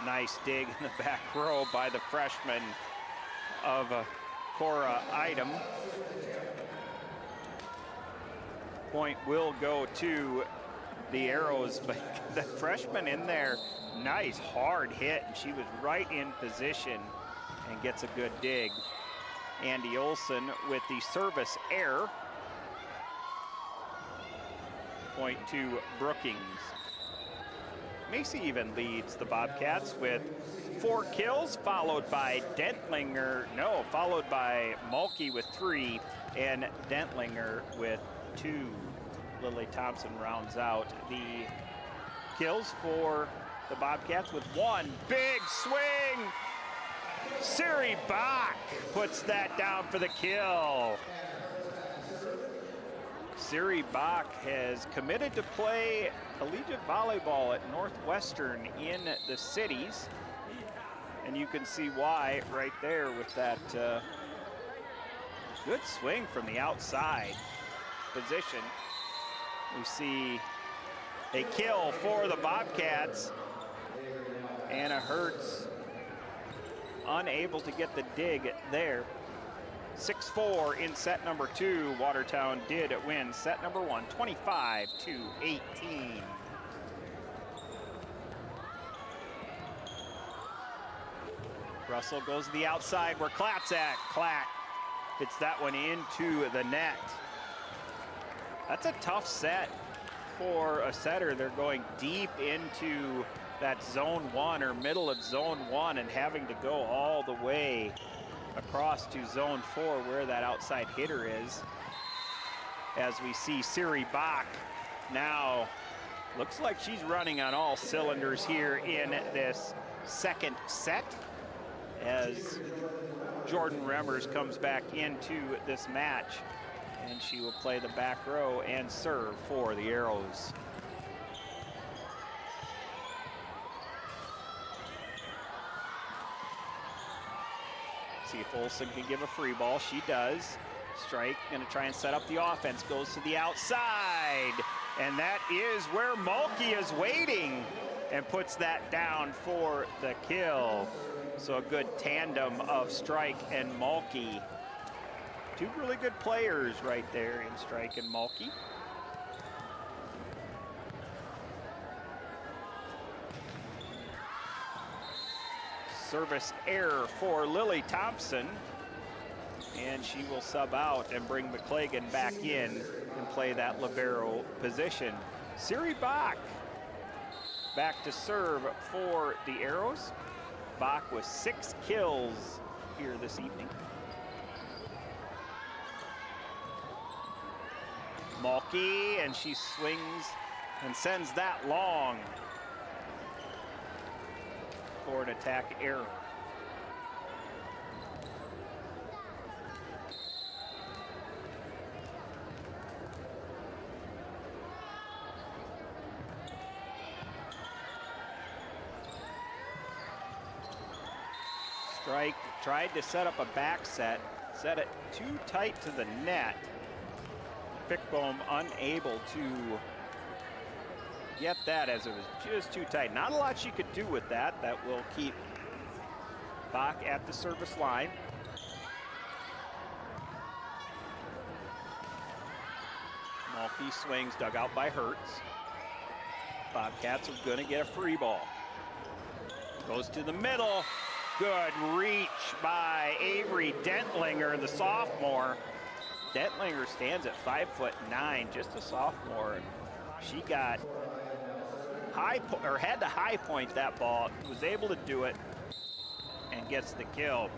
Nice dig in the back row by the freshman of Cora Idem. Point will go to the Arrows, but the freshman in there, nice hard hit, and she was right in position and gets a good dig. Andy Olson with the service error. Point to Brookings. Macy even leads the Bobcats with 4 kills, followed by followed by Mulkey with 3 and Dentlinger with 2. Lily Thompson rounds out the kills for the Bobcats with 1 big swing. Siri Bach puts that down for the kill. Siri Bach has committed to play collegiate volleyball at Northwestern in the cities. And you can see why right there with that good swing from the outside position. We see a kill for the Bobcats. Anna Hertz unable to get the dig there. 6-4 in set number 2. Watertown did win set number 1, 25-18. Russell goes to the outside where Klatt's at. Klatt hits that one into the net. That's a tough set for a setter. They're going deep into that zone 1 or middle of zone 1 and having to go all the way across to zone 4 where that outside hitter is. As we see Siri Bach now looks like she's running on all cylinders here in this second set as Jordan Remmers comes back into this match. And she will play the back row and serve for the Arrows. See if Olsen can give a free ball. She does. Strike, gonna try and set up the offense. Goes to the outside. And that is where Mulkey is waiting and puts that down for the kill. So a good tandem of Strike and Mulkey. Two really good players right there in Strike and Mulkey. Service error for Lily Thompson. And she will sub out and bring McClagan back in and play that libero position. Siri Bach back to serve for the Arrows. Bach with 6 kills here this evening. Mulkey, and she swings and sends that long for an attack error. Strike tried to set up a back set it too tight to the net. Pickbone unable to get that as it was just too tight. Not a lot she could do with that. That will keep Bach at the service line. Mulkey swings, dug out by Hertz. Bobcats are gonna get a free ball. Goes to the middle. Good reach by Avery Dentlinger, the sophomore. Dentlinger stands at 5'9", just a sophomore. She got had to high point that ball, was able to do it, and gets the kill.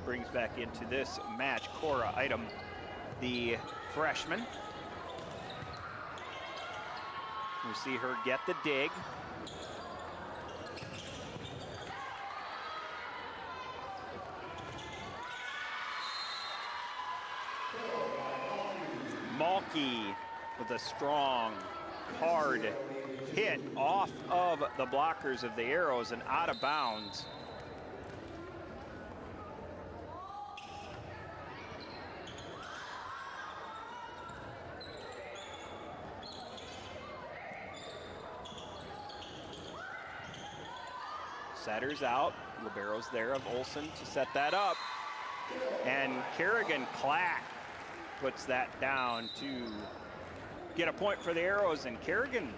Brings back into this match Cora Item, the freshman. We see her get the dig. Mulkey with a strong, hard hit off of the blockers of the Arrows and out of bounds. Setters out, libero's there of Olsen to set that up. And Kerrigan Clack puts that down to get a point for the Arrows. And Kerrigan,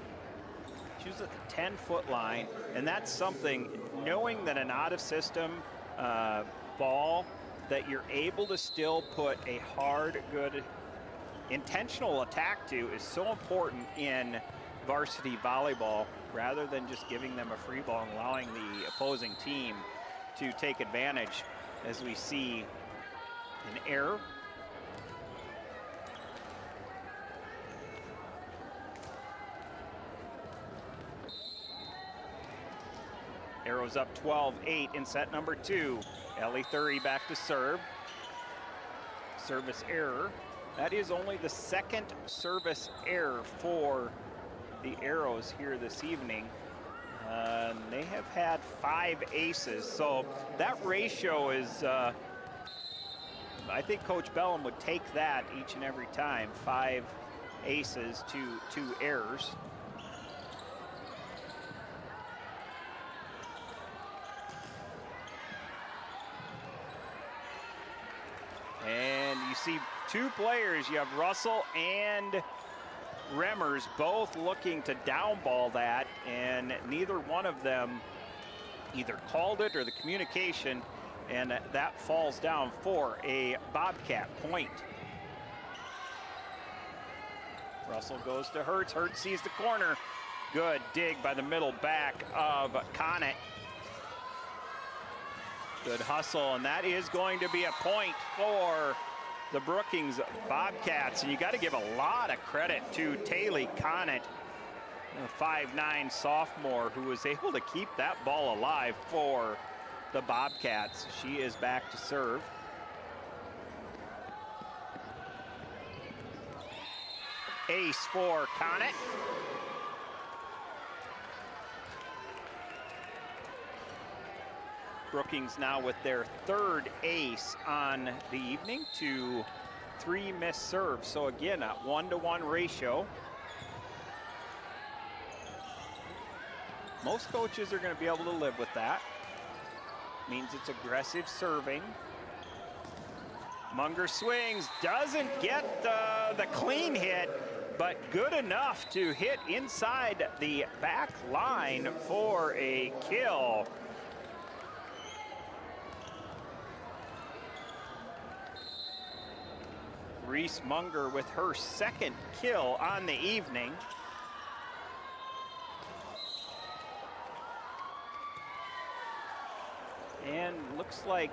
she was at the 10-foot line, and that's something, knowing that an out-of-system ball, that you're able to still put a hard, good, intentional attack to is so important in varsity volleyball, rather than just giving them a free ball and allowing the opposing team to take advantage, as we see an error. Arrows up 12-8 in set number 2. Ellie Thury back to serve. Service error. That is only the second service error for the Arrows here this evening. They have had 5 aces, so that ratio is, I think Coach Bellum would take that each and every time. 5 aces to 2 errors. And you see 2 players, you have Russell and Remmers both looking to downball that, and neither one of them either called it or the communication, and that falls down for a Bobcat point. Russell goes to Hertz. Hertz sees the corner. Good dig by the middle back of Conant. Good hustle, and that is going to be a point for the Brookings Bobcats. And you got to give a lot of credit to Taylor Conant, a 5'9" sophomore, who was able to keep that ball alive for the Bobcats. She is back to serve. ace for Conant. Brookings now with their third ace on the evening to 3 missed serves. So again, a 1-to-1 ratio. Most coaches are going to be able to live with that. Means it's aggressive serving. Munger swings, doesn't get the clean hit, but good enough to hit inside the back line for a kill. Reese Munger with her second kill on the evening. And looks like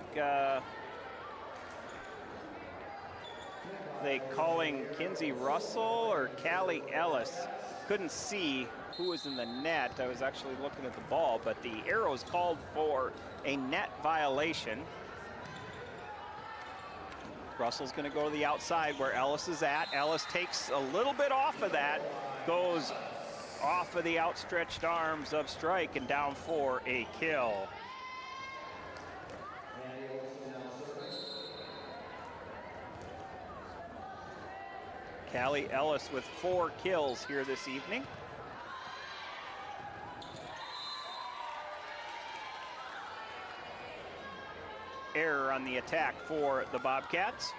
they calling Kinsey Russell or Callie Ellis. Couldn't see who was in the net. I was actually looking at the ball, but the Arrows called for a net violation. Russell's going to go to the outside where Ellis is at. Ellis takes a little bit off of that, goes off of the outstretched arms of Strike and down for a kill. Callie Ellis with 4 kills here this evening. Error on the attack for the Bobcats.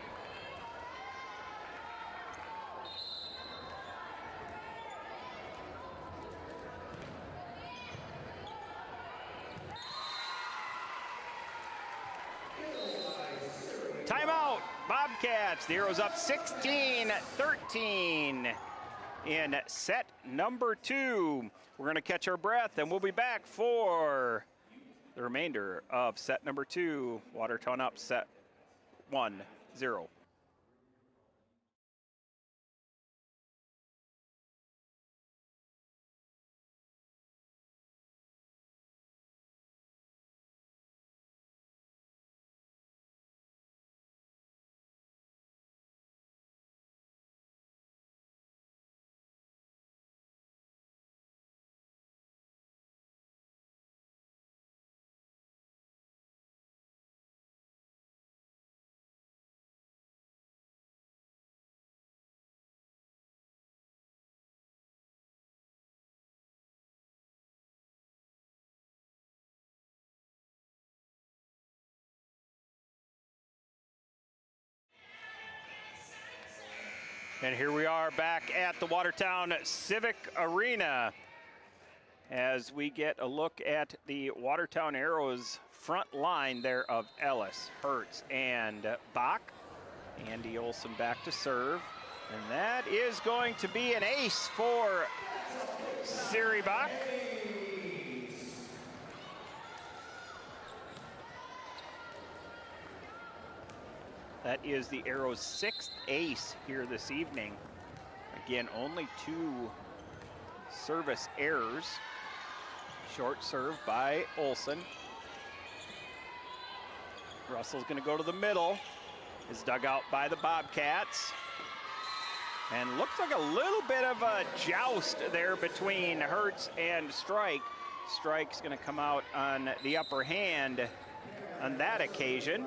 Timeout, Bobcats. The Arrows up 16-13 in set number 2. We're going to catch our breath and we'll be back for the remainder of set number 2. Watertown up set 1-0. And here we are back at the Watertown Civic Arena as we get a look at the Watertown Arrows front line there of Ellis, Hertz, and Bach. Andy Olson back to serve. And that is going to be an ace for Siri Bach. That is the Arrows' 6th ace here this evening. Again, only 2 service errors. Short serve by Olson. Russell's going to go to the middle. Is dug out by the Bobcats. And looks like a little bit of a joust there between Hertz and Strike. Strike's going to come out on the upper hand on that occasion.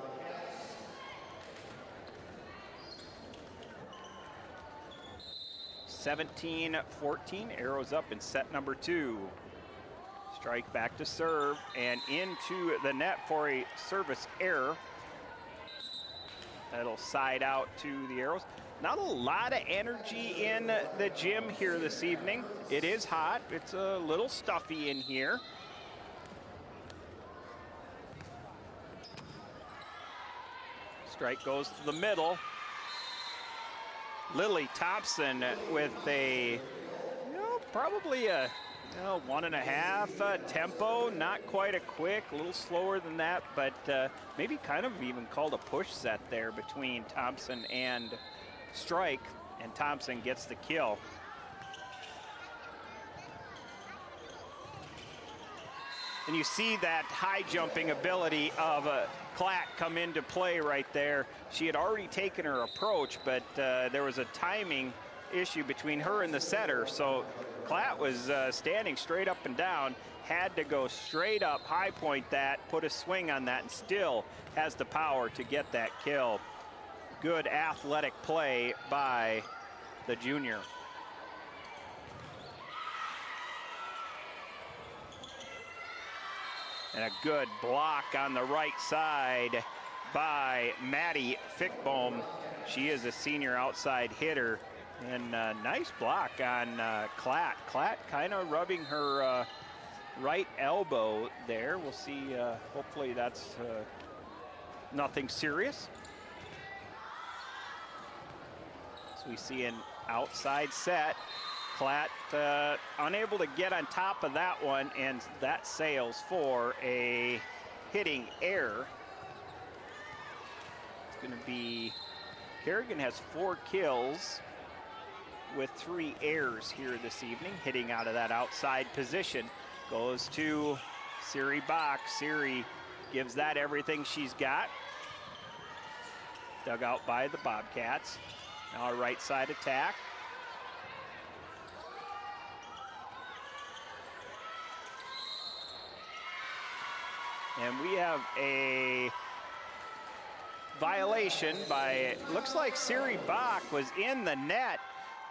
17-14, Arrows up in set number 2. Strike back to serve and into the net for a service error. That'll side out to the Arrows. Not a lot of energy in the gym here this evening. It is hot, it's a little stuffy in here. Strike goes to the middle. Lily Thompson with a, probably a 1.5 tempo, not quite a quick, a little slower than that, but maybe kind of even called a push set there between Thompson and Strike, and Thompson gets the kill. And you see that high jumping ability of Clack come into play right there. She had already taken her approach, but there was a timing issue between her and the setter. So Klatt was standing straight up and down, had to go straight up, high point that, put a swing on that, and still has the power to get that kill. Good athletic play by the junior. And a good block on the right side by Maddie Fickbohm. She is a senior outside hitter. And nice block on Klatt. Klatt kind of rubbing her right elbow there. We'll see, hopefully that's nothing serious. So we see an outside set. Klatt unable to get on top of that one, and that sails for a hitting error. It's going to be, Kerrigan has 4 kills with 3 errors here this evening. Hitting out of that outside position goes to Siri Bach. Siri gives that everything she's got. Dug out by the Bobcats. Now a right side attack. And we have a violation by, looks like Siri Bach was in the net.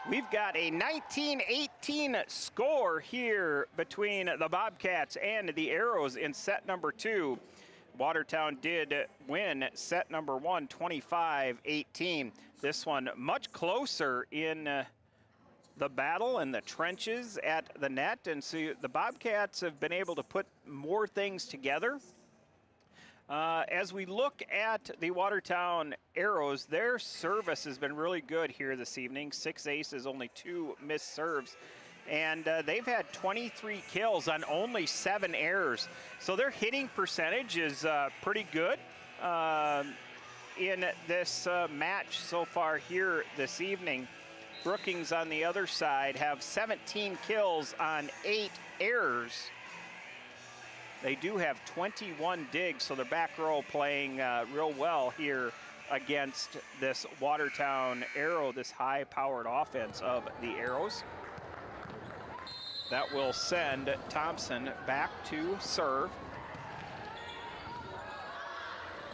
We've got a 19-18 score here between the Bobcats and the Arrows in set number 2. Watertown did win set number 1, 25-18. This one much closer in the battle and the trenches at the net, and so the Bobcats have been able to put more things together. As we look at the Watertown Arrows, their service has been really good here this evening. 6 aces, only 2 missed serves, and they've had 23 kills on only 7 errors. So their hitting percentage is pretty good in this match so far here this evening. Brookings on the other side have 17 kills on 8 errors. They do have 21 digs, so their back row playing real well here against this Watertown Arrow, this high-powered offense of the Arrows. That will send Thompson back to serve.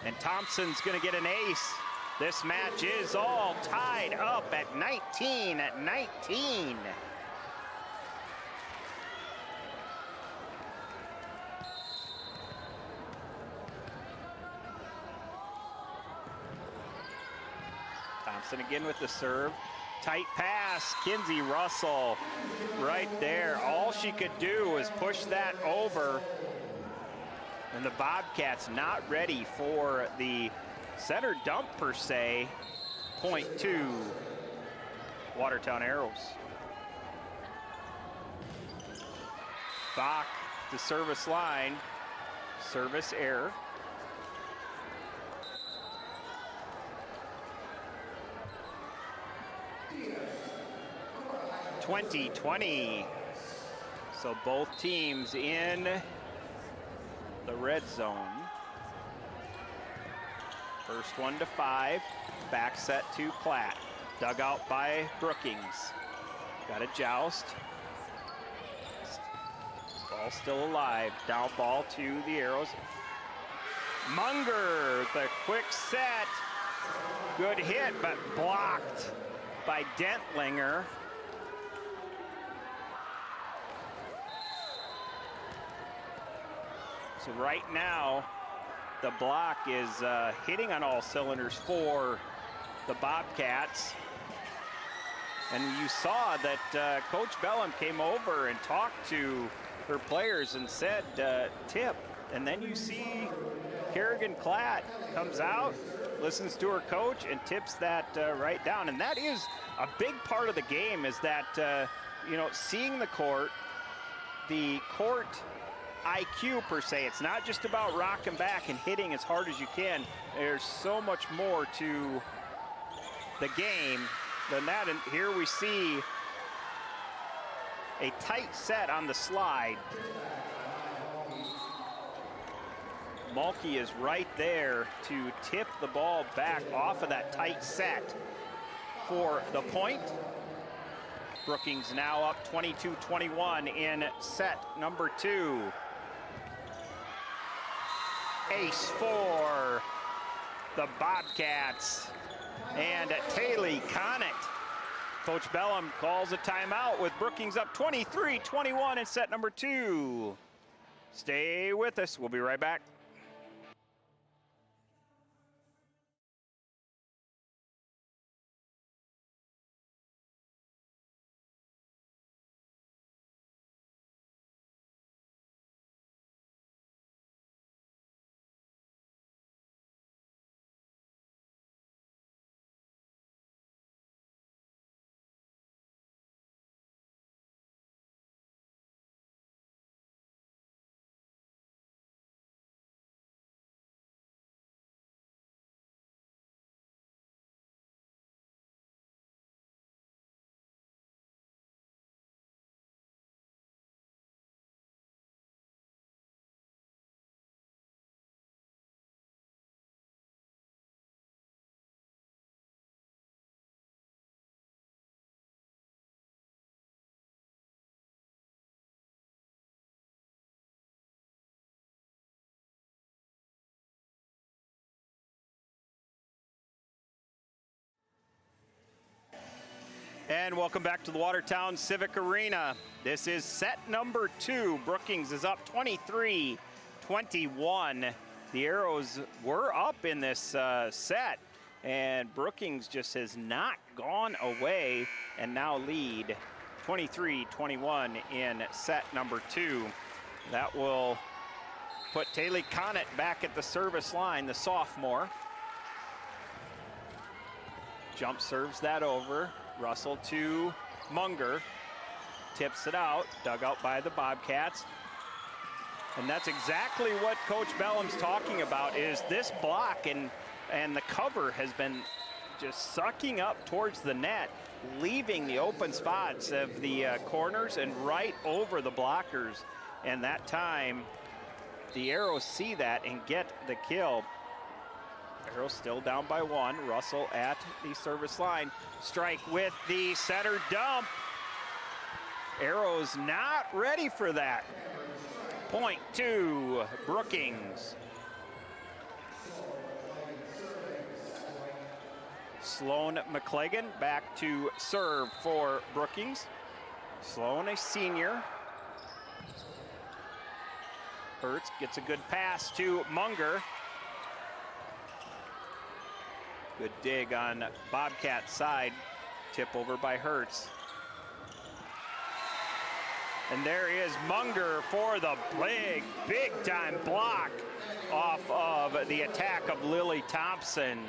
And Thompson's gonna get an ace. This match is all tied up at 19-19. Thompson again with the serve. Tight pass, Kinsey Russell right there. All she could do was push that over. And the Bobcats not ready for the center dump per se. Point to Watertown Arrows. Bach, the service line. Service error. .20. So both teams in the red zone. First one to 5. Back set to Klatt. Dug out by Brookings. Got a joust. Ball still alive. Down ball to the Arrows. Munger, the quick set. Good hit, but blocked by Dentlinger. So right now, the block is hitting on all cylinders for the Bobcats. And you saw that Coach Bellum came over and talked to her players and said, tip. And then you see Kerrigan Klatt comes out, listens to her coach, and tips that right down. And that is a big part of the game, is that, you know, seeing the court IQ per se. It's not just about rocking back and hitting as hard as you can. There's so much more to the game than that. And here we see a tight set on the slide. Mulkey is right there to tip the ball back off of that tight set for the point. Brookings now up 22-21 in set number 2. Ace for the Bobcats and Taylor Connett. Coach Bellum calls a timeout with Brookings up 23-21 in set number 2. Stay with us, we'll be right back. And welcome back to the Watertown Civic Arena. This is set number 2. Brookings is up 23-21. The Arrows were up in this set, and Brookings just has not gone away and now lead 23-21 in set number 2. That will put Taylor Connett back at the service line, the sophomore. Jump serves that over. Russell to Munger, tips it out, dug out by the Bobcats. And that's exactly what Coach Bellum's talking about, is this block and the cover has been just sucking up towards the net, leaving the open spots of the corners and right over the blockers. And that time, the Arrows see that and get the kill. Arrows still down by 1. Russell at the service line. Strike with the center dump. Arrows not ready for that. Point to Brookings. Sloan McClagan back to serve for Brookings. Sloan, a senior. Hertz gets a good pass to Munger. Good dig on Bobcat side. Tip over by Hertz. And there is Munger for the big time block off of the attack of Lily Thompson.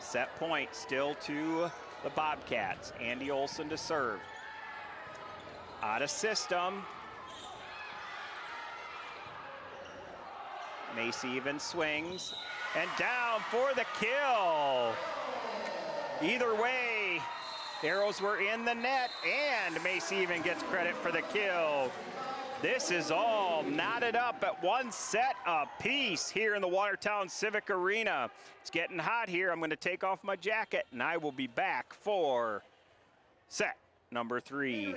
Set point still to the Bobcats. Andy Olson to serve. Out of system. Macy even swings, and down for the kill. Either way, Arrows were in the net, and Macy even gets credit for the kill. This is all knotted up at 1 set apiece here in the Watertown Civic Arena. It's getting hot here. I'm going to take off my jacket, and I will be back for set number 3.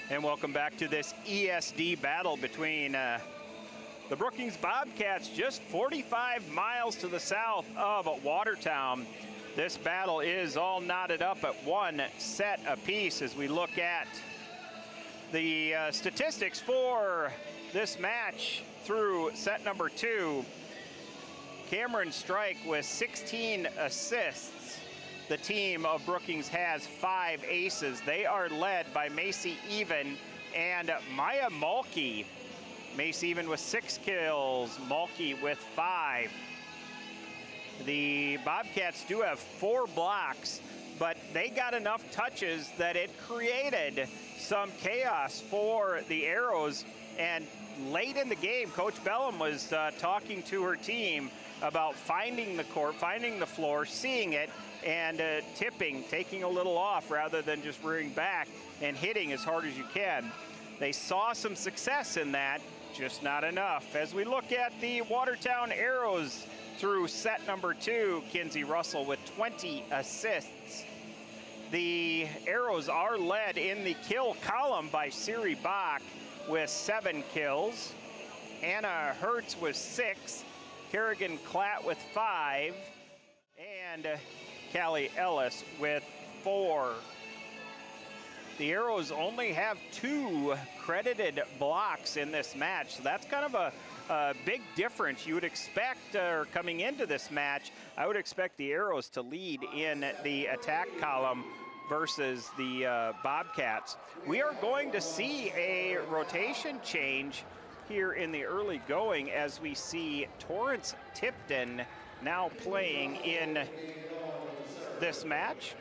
And welcome back to this ESD battle between the Brookings Bobcats, just 45 miles to the south of Watertown. This battle is all knotted up at 1 set apiece as we look at The statistics for this match through set number 2. Cameron Strike with 16 assists. The team of Brookings has 5 aces. They are led by Macy Even and Maya Mulkey. Macy Even with 6 kills, Mulkey with 5. The Bobcats do have 4 blocks, but they got enough touches that it created some chaos for the Arrows. And late in the game, Coach Bellum was talking to her team about finding the court, finding the floor, seeing it, and tipping, taking a little off rather than just rearing back and hitting as hard as you can. They saw some success in that, just not enough. As we look at the Watertown Arrows through set number 2, Kinsey Russell with 20 assists. The Arrows are led in the kill column by Siri Bach with 7 kills. Anna Hertz with 6, Kerrigan Klatt with 5, and Callie Ellis with 4. The Arrows only have 2 credited blocks in this match, so that's kind of a big difference. You would expect, coming into this match, I would expect the Arrows to lead in the attack column versus the Bobcats. We are going to see a rotation change here in the early going as we see Torrance Tipton now playing in this match.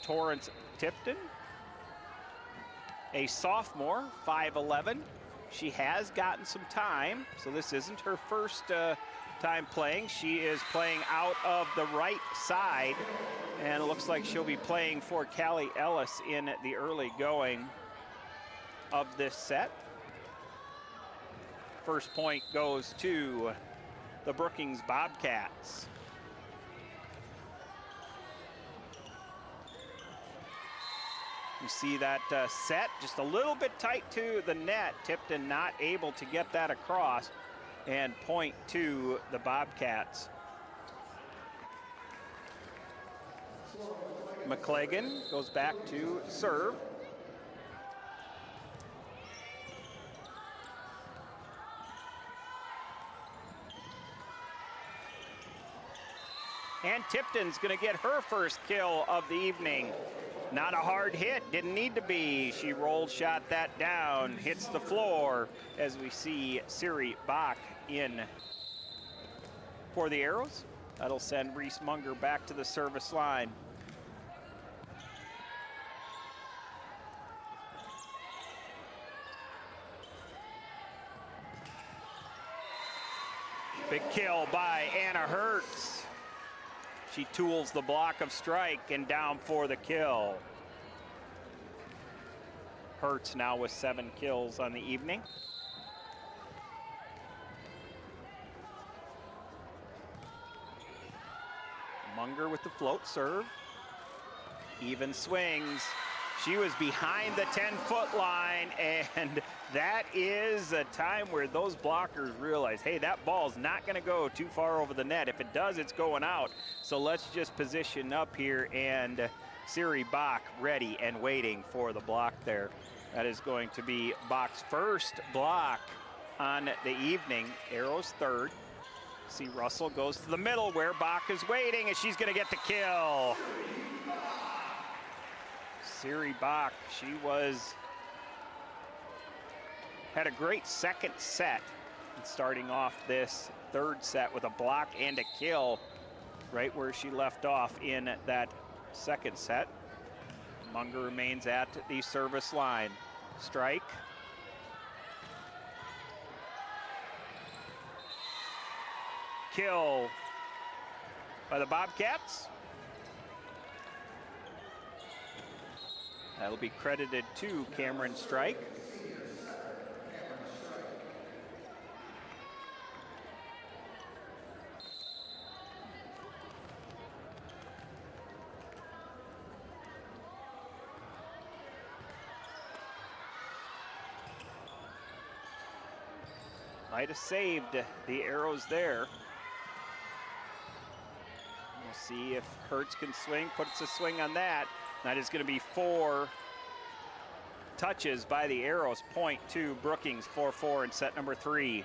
Torrance Tipton, a sophomore, 5'11". She has gotten some time, so this isn't her first time playing. She is playing out of the right side, and it looks like she'll be playing for Callie Ellis in the early going of this set. First point goes to the Brookings Bobcats. You see that set just a little bit tight to the net. Tipton not able to get that across, and point to the Bobcats. McClagan goes back to serve. And Tipton's gonna get her first kill of the evening. Not a hard hit, didn't need to be. She rolled, shot that down, hits the floor as we see Siri Bach in for the Arrows. That'll send Reese Munger back to the service line. Big kill by Anna Hertz. She tools the block of Strike and down for the kill. Hertz now with 7 kills on the evening. Munger with the float serve. Even swings. She was behind the 10-foot line, and that is a time where those blockers realize, hey, that ball's not gonna go too far over the net. If it does, it's going out. So let's just position up here, and Siri Bach ready and waiting for the block there. That is going to be Bach's first block on the evening. Arrows third. See Russell goes to the middle where Bach is waiting, and she's gonna get the kill. Siri Bach, she had a great second set, starting off this third set with a block and a kill right where she left off in that second set. Munger remains at the service line. Strike. Kill by the Bobcats. That'll be credited to Cameron Strike. Might have saved the Arrows there. We'll see if Hertz can swing, puts a swing on that. That is going to be 4 touches by the Arrows. Point to Brookings, 4-4 in set number 3.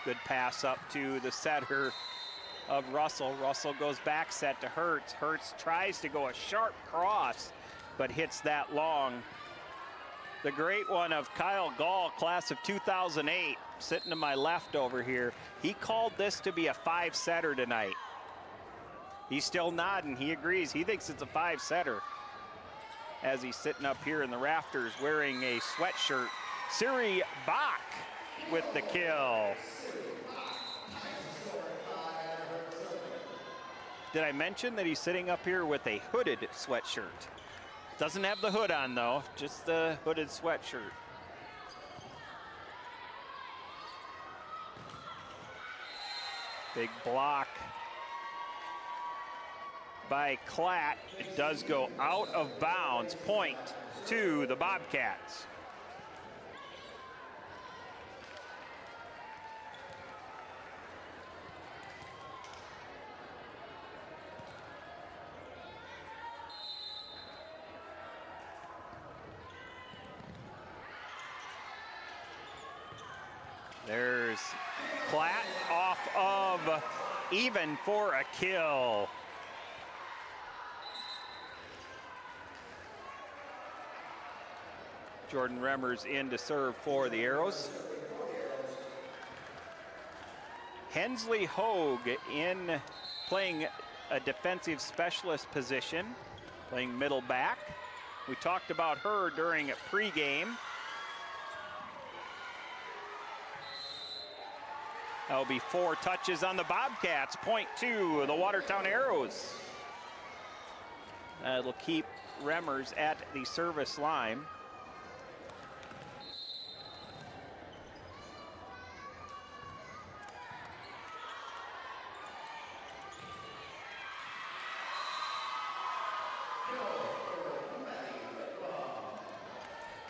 Good pass up to the setter of Russell. Russell goes back set to Hertz. Hertz tries to go a sharp cross, but hits that long. The great one of Kyle Gall, class of 2008, sitting to my left over here. He called this to be a 5-setter tonight. He's still nodding. He agrees. He thinks it's a 5-setter. As he's sitting up here in the rafters wearing a sweatshirt. Siri Bach with the kill. Did I mention that he's sitting up here with a hooded sweatshirt? Doesn't have the hood on though, just the hooded sweatshirt. Big block by Klatt. It does go out of bounds. Point to the Bobcats. There's Klatt off of even for a kill. Jordan Remmers in to serve for the Arrows. Hensley Hogue in playing a defensive specialist position, playing middle back. We talked about her during pregame. That'll be 4 touches on the Bobcats. Point to the Watertown Arrows. It'll keep Remmers at the service line.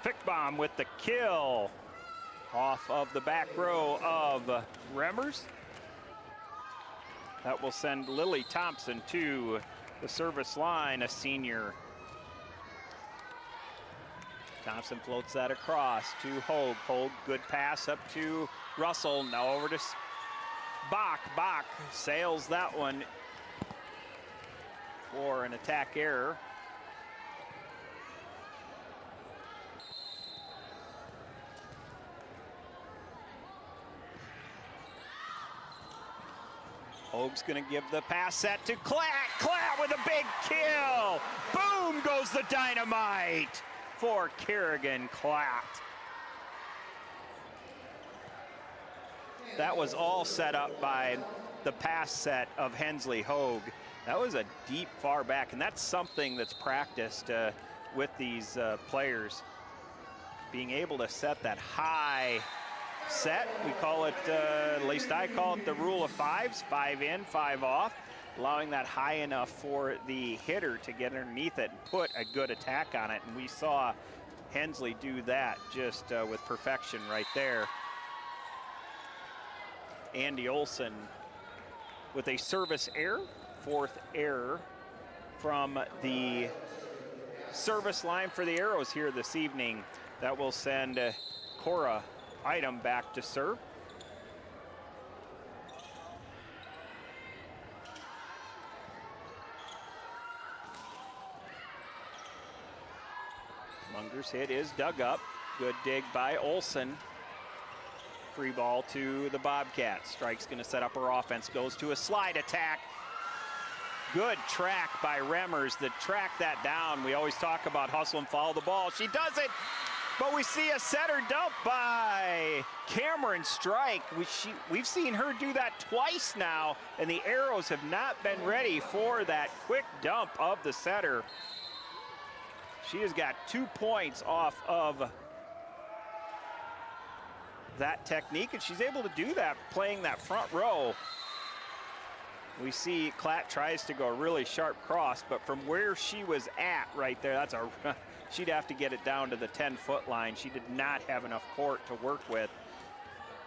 Fickbaum with the kill. Off of the back row of Remmers. That will send Lily Thompson to the service line, a senior. Thompson floats that across to Hogue. Hogue, good pass up to Russell. Now over to Bach. Bach sails that one for an attack error. Hogue's gonna give the pass set to Klatt. Klatt with a big kill. Boom goes the dynamite for Kerrigan Klatt. That was all set up by the pass set of Hensley Hogue. That was a deep far back, and that's something that's practiced with these players. Being able to set that high set. We call it, at least I call it the rule of 5s, 5 in, 5 off, allowing that high enough for the hitter to get underneath it and put a good attack on it. And we saw Hensley do that just with perfection right there. Andy Olson with a service error, 4th error from the service line for the Arrows here this evening. That will send Cora Item back to serve. Munger's hit is dug up. Good dig by Olson. Free ball to the Bobcats. Strike's gonna set up her offense. Goes to a slide attack. Good track by Remmers to track that down. We always talk about hustle and follow the ball. She does it. But we see a setter dump by Cameron Strike. We've seen her do that twice now, and the Arrows have not been ready for that quick dump of the setter. She has got 2 points off of that technique, and she's able to do that playing that front row. We see Klatt tries to go a really sharp cross, but from where she was at right there, she'd have to get it down to the 10-foot line. She did not have enough court to work with.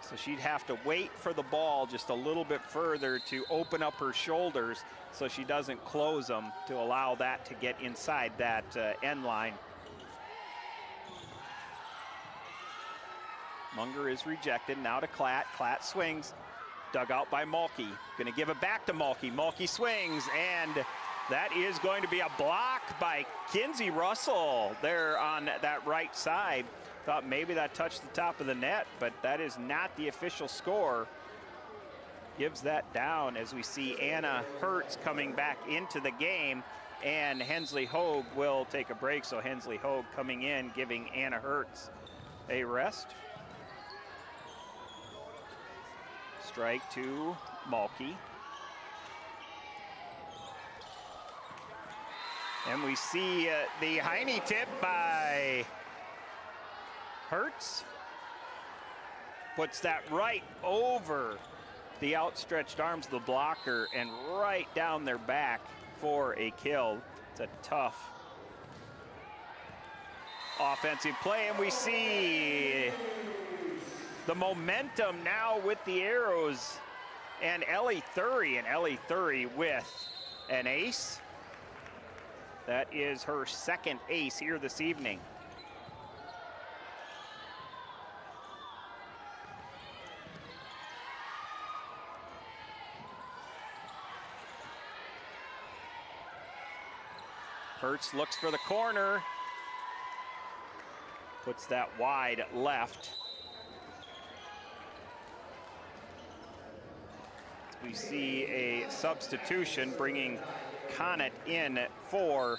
So she'd have to wait for the ball just a little bit further to open up her shoulders so she doesn't close them to allow that to get inside that end line. Munger is rejected, now to Klatt. Klatt swings, dug out by Mulkey. Gonna give it back to Mulkey. Mulkey swings, and that is going to be a block by Kinsey Russell there on that right side. Thought maybe that touched the top of the net, but that is not the official score. Gives that down as we see Anna Hertz coming back into the game, and Hensley Hogue will take a break. So Hensley Hogue coming in, giving Anna Hertz a rest. Strike to Mulkey. And we see the Heine tip by Hertz. Puts that right over the outstretched arms of the blocker and right down their back for a kill. It's a tough offensive play, and we see the momentum now with the Arrows and Ellie Thury, with an ace. That is her second ace here this evening. Hertz looks for the corner. Puts that wide left. We see a substitution bringing Connett in for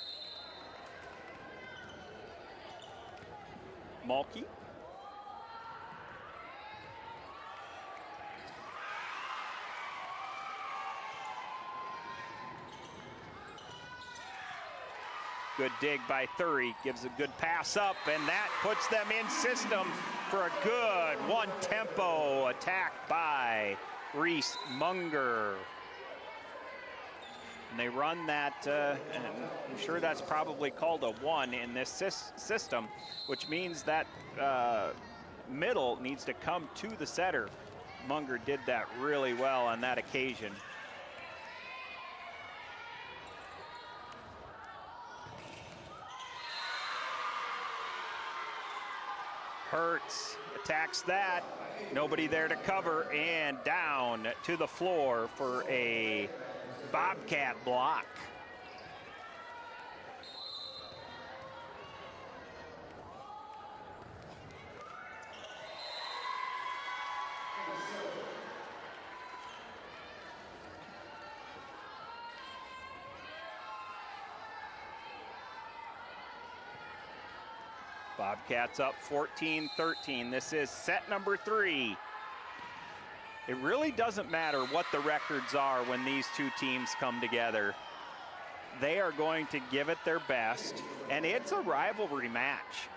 Mulkey. Good dig by Thury, gives a good pass up, and that puts them in system for a good one-tempo attack by Reese Munger. And they run that, and I'm sure that's probably called a one in this system, which means that middle needs to come to the setter. Munger did that really well on that occasion. Hertz attacks that. Nobody there to cover, and down to the floor for a Bobcat block. Bobcats up 14-13. This is set number 3. It really doesn't matter what the records are when these two teams come together. They are going to give it their best, and it's a rivalry match.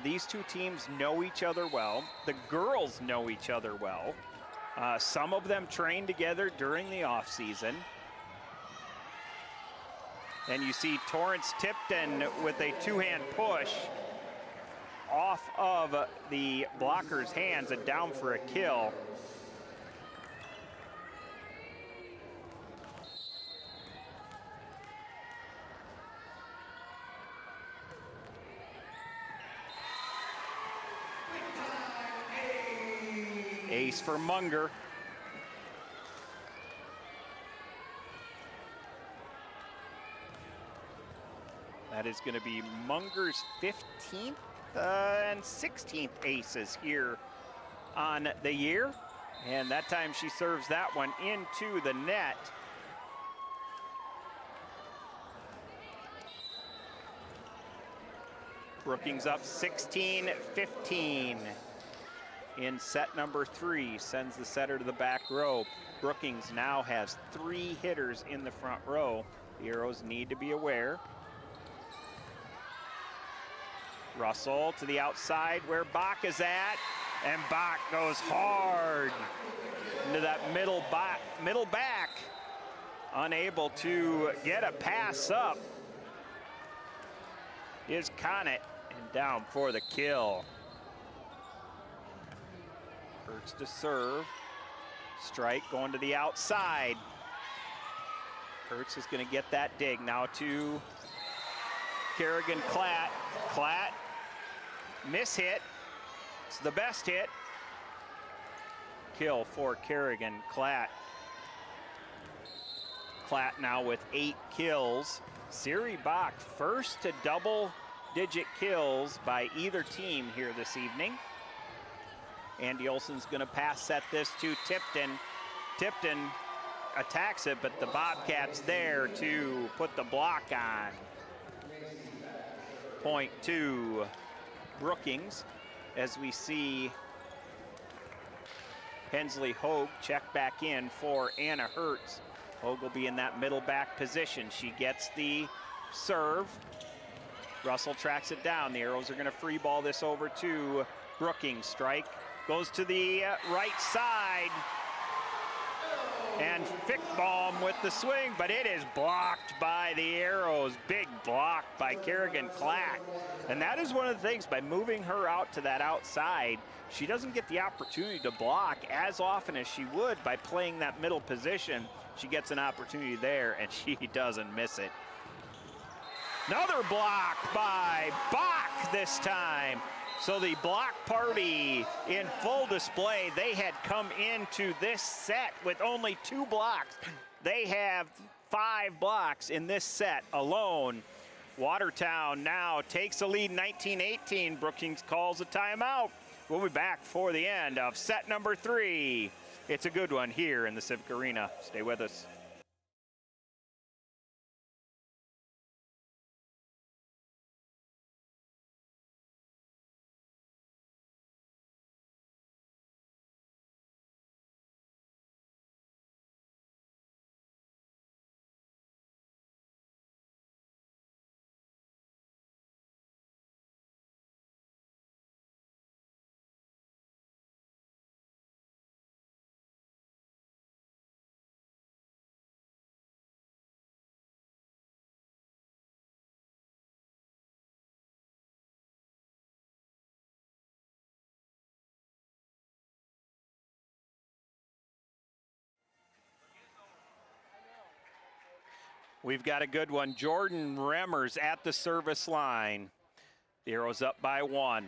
These two teams know each other well. The girls know each other well. Some of them train together during the off-season. And you see Torrance Tipton with a two-hand push off of the blocker's hands and down for a kill. Ace for Munger. That is going to be Munger's 15th and 16th aces here on the year. And that time she serves that one into the net. Brookings up 16-15 in set number 3. Sends the setter to the back row. Brookings now has 3 hitters in the front row. The Arrows need to be aware. Russell to the outside where Bach is at, and Bach goes hard into that middle back. Unable to get a pass up is Connett, and down for the kill. Hertz to serve. Strike going to the outside. Hertz is going to get that dig. Now to Kerrigan Klatt. Klatt, miss hit. It's the best hit. Kill for Kerrigan Klatt. Klatt now with 8 kills. Siri Bach first to double-digit kills by either team here this evening. Andy Olson's going to pass set this to Tipton. Tipton attacks it, but the Bobcats there to put the block on. Point to Brookings as we see Hensley Hogue check back in for Anna Hertz. Hogue will be in that middle back position. She gets the serve. Russell tracks it down. The Arrows are going to free ball this over to Brookings. Strike goes to the right side. And Fickbaum with the swing, but it is blocked by the Arrows. Big block by Kerrigan Klatt. And that is one of the things, by moving her out to that outside, she doesn't get the opportunity to block as often as she would by playing that middle position. She gets an opportunity there, and she doesn't miss it. Another block by Bach this time. So the block party in full display. They had come into this set with only 2 blocks. They have 5 blocks in this set alone. Watertown now takes the lead 19-18. Brookings calls a timeout. We'll be back for the end of set number 3. It's a good one here in the Civic Arena. Stay with us. We've got a good one. Jordan Remmers at the service line. The Arrows up by 1.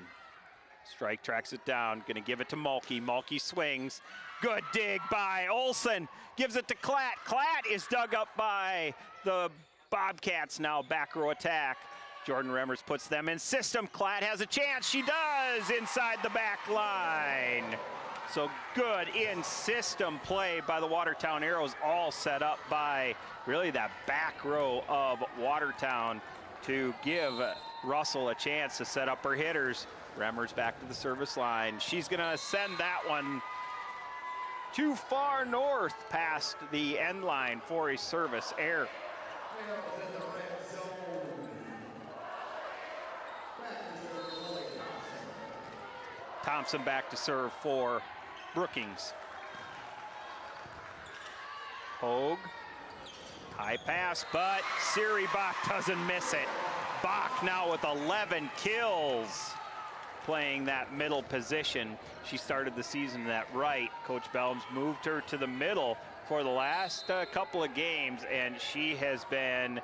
Strike tracks it down. Going to give it to Mulkey. Mulkey swings. Good dig by Olson. Gives it to Klatt. Klatt is dug up by the Bobcats now. Back row attack. Jordan Remmers puts them in system. Klatt has a chance. She does inside the back line. So good in-system play by the Watertown Arrows, all set up by really that back row of Watertown to give Russell a chance to set up her hitters. Remmers back to the service line. She's going to send that one too far north past the end line for a service error. Thompson back to serve for Brookings. Hogue, high pass, but Siri Bach doesn't miss it. Bach now with 11 kills, playing that middle position. She started the season that right. Coach Belms moved her to the middle for the last couple of games, and she has been,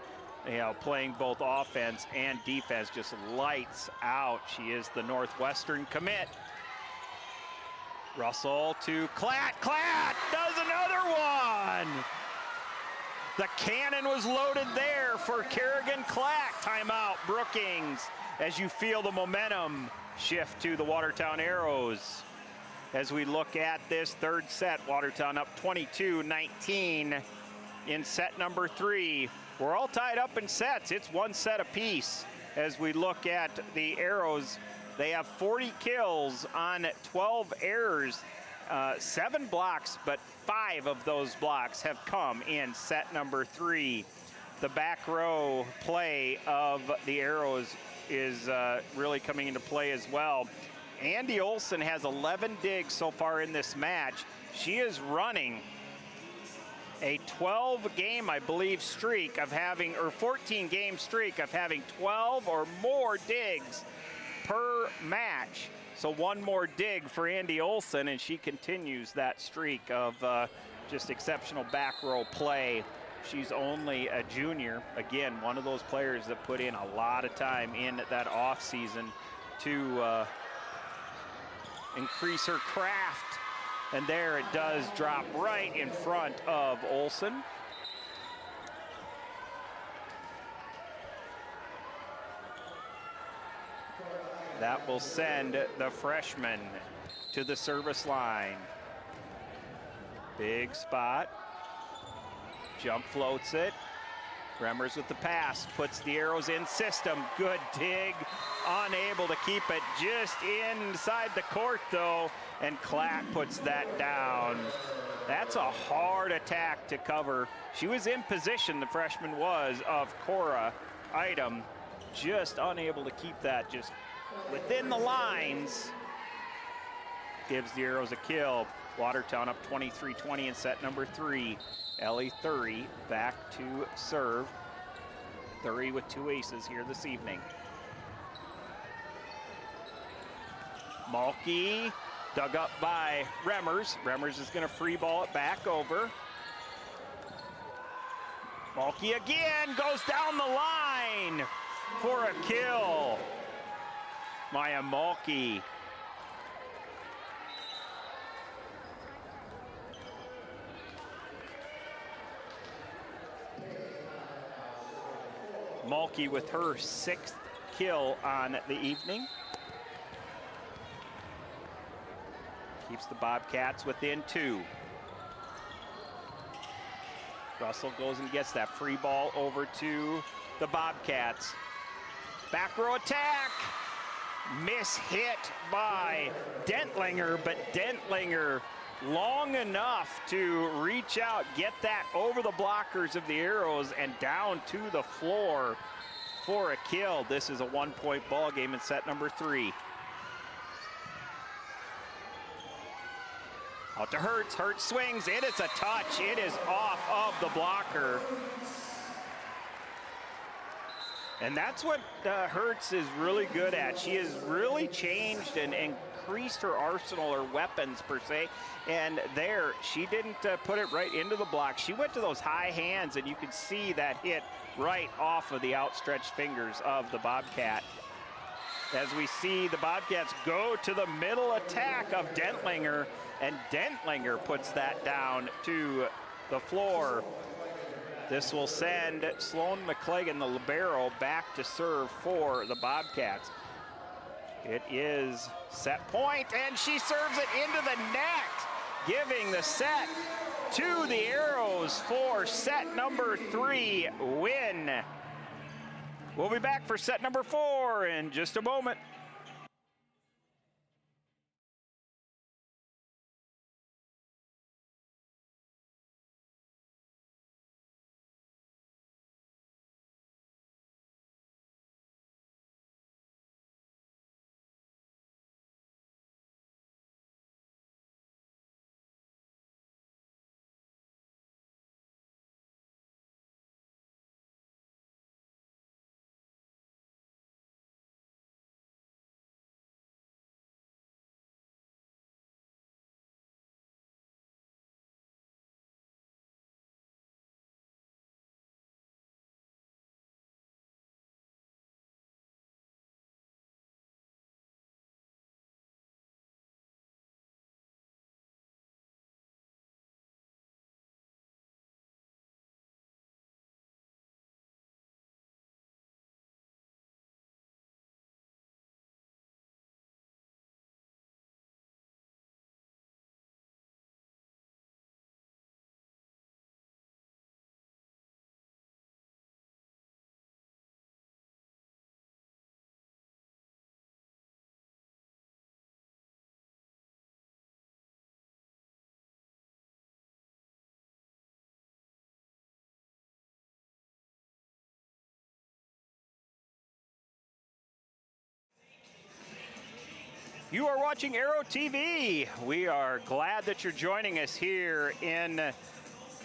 playing both offense and defense, just lights out. She is the Northwestern commit. Russell to Klatt. Klatt does another one. The cannon was loaded there for Kerrigan Klatt. Timeout, Brookings, as you feel the momentum shift to the Watertown Arrows. As we look at this third set, Watertown up 22-19 in set number 3. We're all tied up in sets. It's 1 set apiece. As we look at the Arrows, they have 40 kills on 12 errors, 7 blocks, but 5 of those blocks have come in set number 3. The back row play of the Arrows is really coming into play as well. Andy Olson has 11 digs so far in this match. She is running a 12-game, I believe, streak of having, or 14-game streak of having 12 or more digs per match. So one more dig for Andy Olson, and she continues that streak of just exceptional back row play. She's only a junior. Again, one of those players that put in a lot of time in that off season to increase her craft. And there it does drop right in front of Olson. That will send the freshman to the service line. Big spot. Jump floats it. Remmers with the pass, puts the arrows in system. Good dig, unable to keep it just inside the court though, and Klatt puts that down. That's a hard attack to cover. She was in position, the freshman was, of Cora Item, just unable to keep that just within the lines. Gives the arrows a kill. Watertown up 23-20 in set number 3. Ellie Thury back to serve. Thury with 2 aces here this evening. Malky dug up by Remmers. Remmers is going to free ball it back over. Malky again goes down the line for a kill. Maya Malky. Malky with her 6th kill on the evening. Keeps the Bobcats within 2. Russell goes and gets that free ball over to the Bobcats. Back row attack. Mishit by Dentlinger, but Dentlinger long enough to reach out, get that over the blockers of the arrows and down to the floor for a kill. This is a 1-point ball game in set number 3. Out to Hertz. Hertz swings. It is a touch. It is off of the blocker. And that's what Hertz is really good at. She has really changed and increased her arsenal or weapons per se. And there, she didn't put it right into the block. She went to those high hands, and you could see that hit right off of the outstretched fingers of the Bobcat. As we see the Bobcats go to the middle attack of Dentlinger, and Dentlinger puts that down to the floor. This will send Sloan McClagan, the libero, back to serve for the Bobcats. It is set point, and she serves it into the net, giving the set to the Arrows for set number 3 win. We'll be back for set number 4 in just a moment. You are watching Aero TV. We are glad that you're joining us here in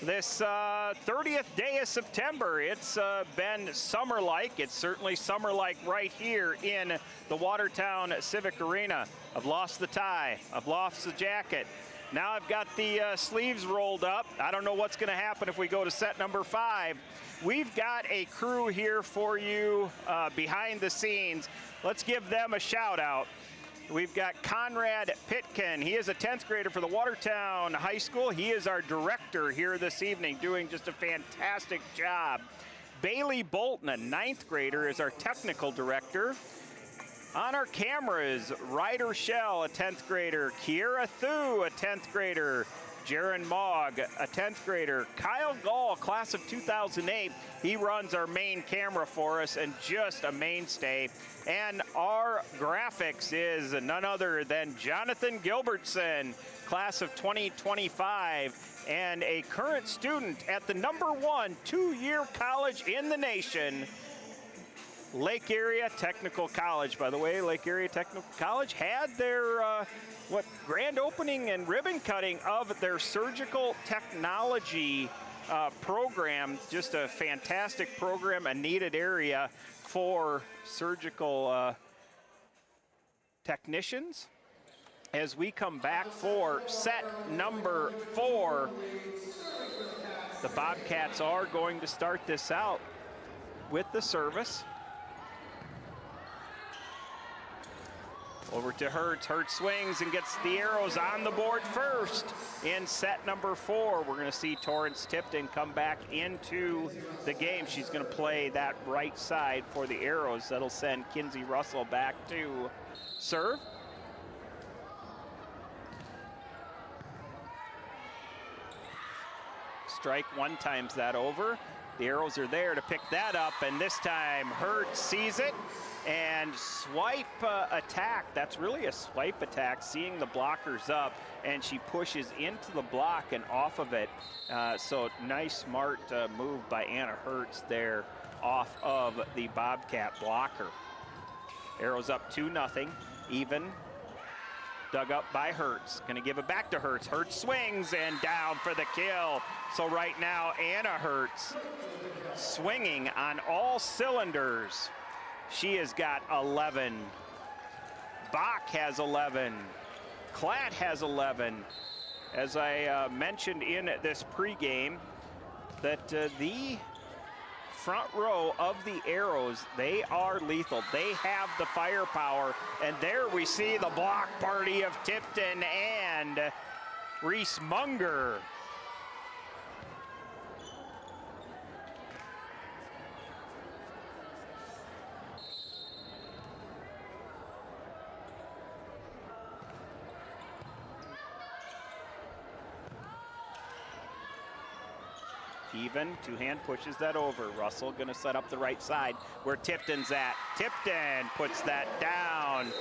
this 30th day of September. It's been summer-like. It's certainly summer-like right here in the Watertown Civic Arena. I've lost the tie. I've lost the jacket. Now I've got the sleeves rolled up. I don't know what's going to happen if we go to set number 5. We've got a crew here for you behind the scenes. Let's give them a shout out. We've got Conrad Pitkin. He is a 10th grader for the Watertown High School. He is our director here this evening, doing just a fantastic job. Bailey Bolton, a 9th grader, is our technical director. On our cameras, Ryder Shell, a 10th grader. Kiera Thu, a 10th grader. Jaron Mogg, a 10th grader. Kyle Gall, class of 2008. He runs our main camera for us and just a mainstay. And our graphics is none other than Jonathan Gilbertson, class of 2025, and a current student at the #1 two-year college in the nation, Lake Area Technical College. By the way, Lake Area Technical College had their grand opening and ribbon cutting of their surgical technology program. Just a fantastic program, a needed area for surgical technicians. As we come back for set number 4, the Bobcats are going to start this out with the service. Over to Hertz. Hertz swings and gets the arrows on the board first in set number 4. We're going to see Torrance Tipton come back into the game. She's going to play that right side for the arrows. That'll send Kinsey Russell back to serve. Strike one times that over. The arrows are there to pick that up, and this time Hertz sees it. And swipe attack, that's really a swipe attack, seeing the blockers up, and she pushes into the block and off of it. So nice, smart move by Anna Hertz there off of the Bobcat blocker. Arrows up 2-0, even. Dug up by Hertz, gonna give it back to Hertz. Hertz swings and down for the kill. So right now, Anna Hertz swinging on all cylinders. She has got 11. Bach has 11. Klatt has 11. As I mentioned in this pregame, that the front row of the arrows, they are lethal. They have the firepower. And there we see the block party of Tipton and Reese Munger. Even, two-hand pushes that over. Russell gonna set up the right side where Tipton's at. Tipton puts that down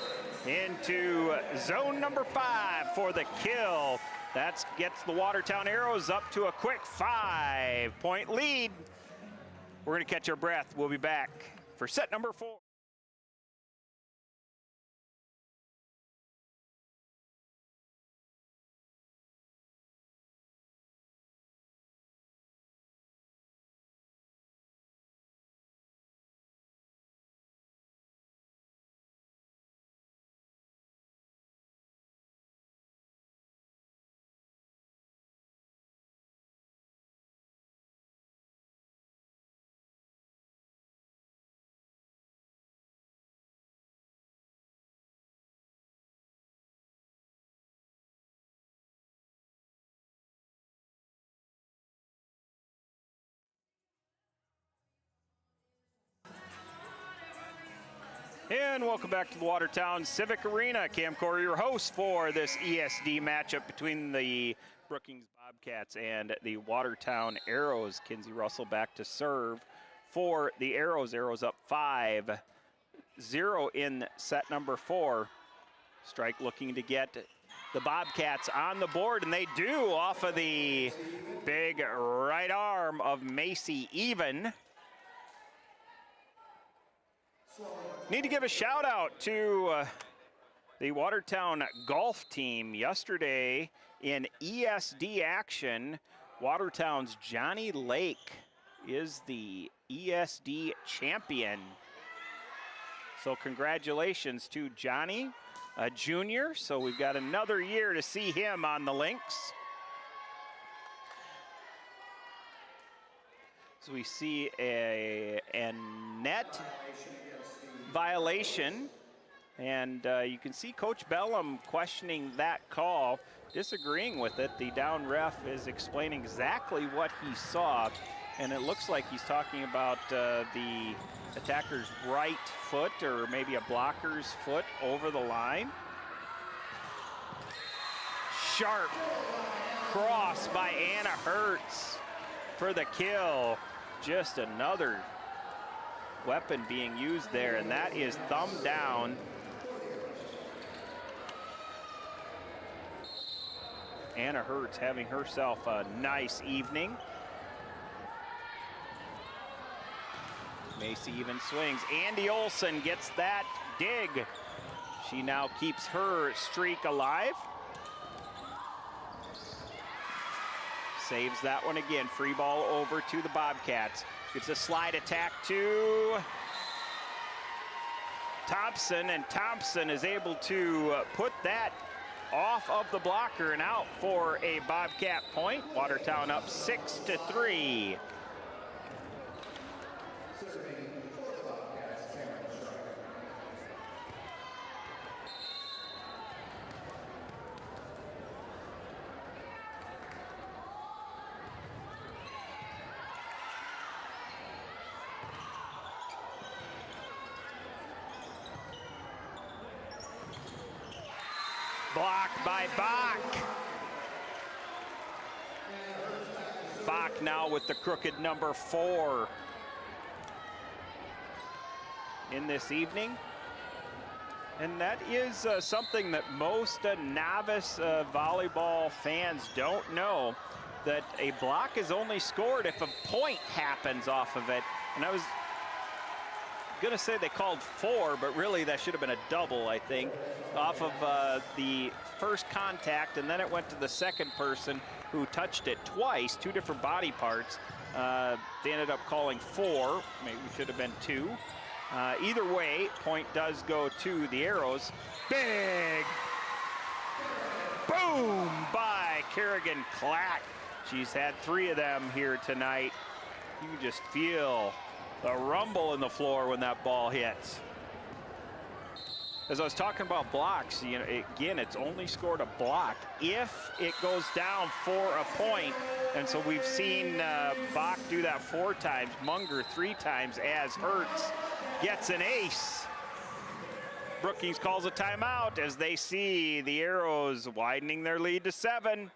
into zone number 5 for the kill. That gets the Watertown Arrows up to a quick 5-point lead. We're gonna catch our breath. We'll be back for set number 4. And welcome back to the Watertown Civic Arena. Cam Corey, your host for this ESD matchup between the Brookings Bobcats and the Watertown Arrows. Kinsey Russell back to serve for the Arrows. Arrows up 5-0 in set number 4. Strike looking to get the Bobcats on the board, and they do off of the big right arm of Macy Even. Need to give a shout out to the Watertown golf team. Yesterday in ESD action, Watertown's Johnny Lake is the ESD champion. So congratulations to Johnny, a junior. So we've got another year to see him on the links. So we see a net violation, and you can see Coach Bellum questioning that call, disagreeing with it. The down ref is explaining exactly what he saw, and it looks like he's talking about the attacker's right foot, or maybe a blocker's foot over the line. Sharp cross by Anna Hertz for the kill. Just another weapon being used there, and that is thumb down. Anna Hertz having herself a nice evening. Macy even swings. Andy Olson gets that dig. She now keeps her streak alive. Saves that one again. Free ball over to the Bobcats. Gets a slide attack to Thompson, and Thompson is able to put that off of the blocker and out for a Bobcat point. Watertown up 6-3. Blocked by Bach. Bach now with the crooked number 4 in this evening. And that is something that most novice volleyball fans don't know, that a block is only scored if a point happens off of it. And I was gonna say they called 4, but really that should have been a double, I think, off of the first contact, and then it went to the second person who touched it twice, 2 different body parts. They ended up calling 4, maybe should have been 2. Either way, point does go to the Arrows. Big boom by Kerrigan Klatt. She's had 3 of them here tonight. You can just feel the rumble in the floor when that ball hits. As I was talking about blocks, you know, again, it's only scored a block if it goes down for a point. And so we've seen Bach do that 4 times, Munger 3 times, as Hertz gets an ace. Brookings calls a timeout as they see the Arrows widening their lead to 7.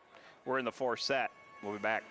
We're in the 4th set. We'll be back.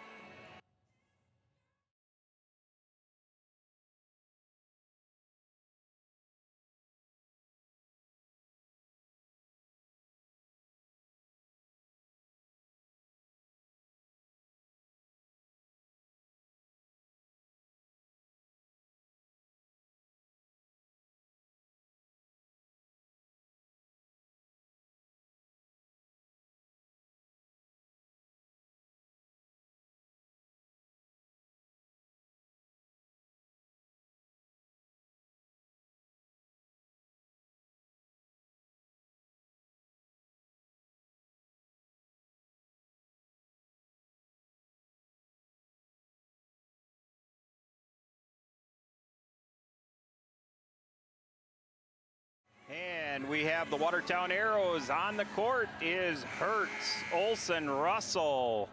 And we have the Watertown Arrows on the court is Hertz, Olson, Russell,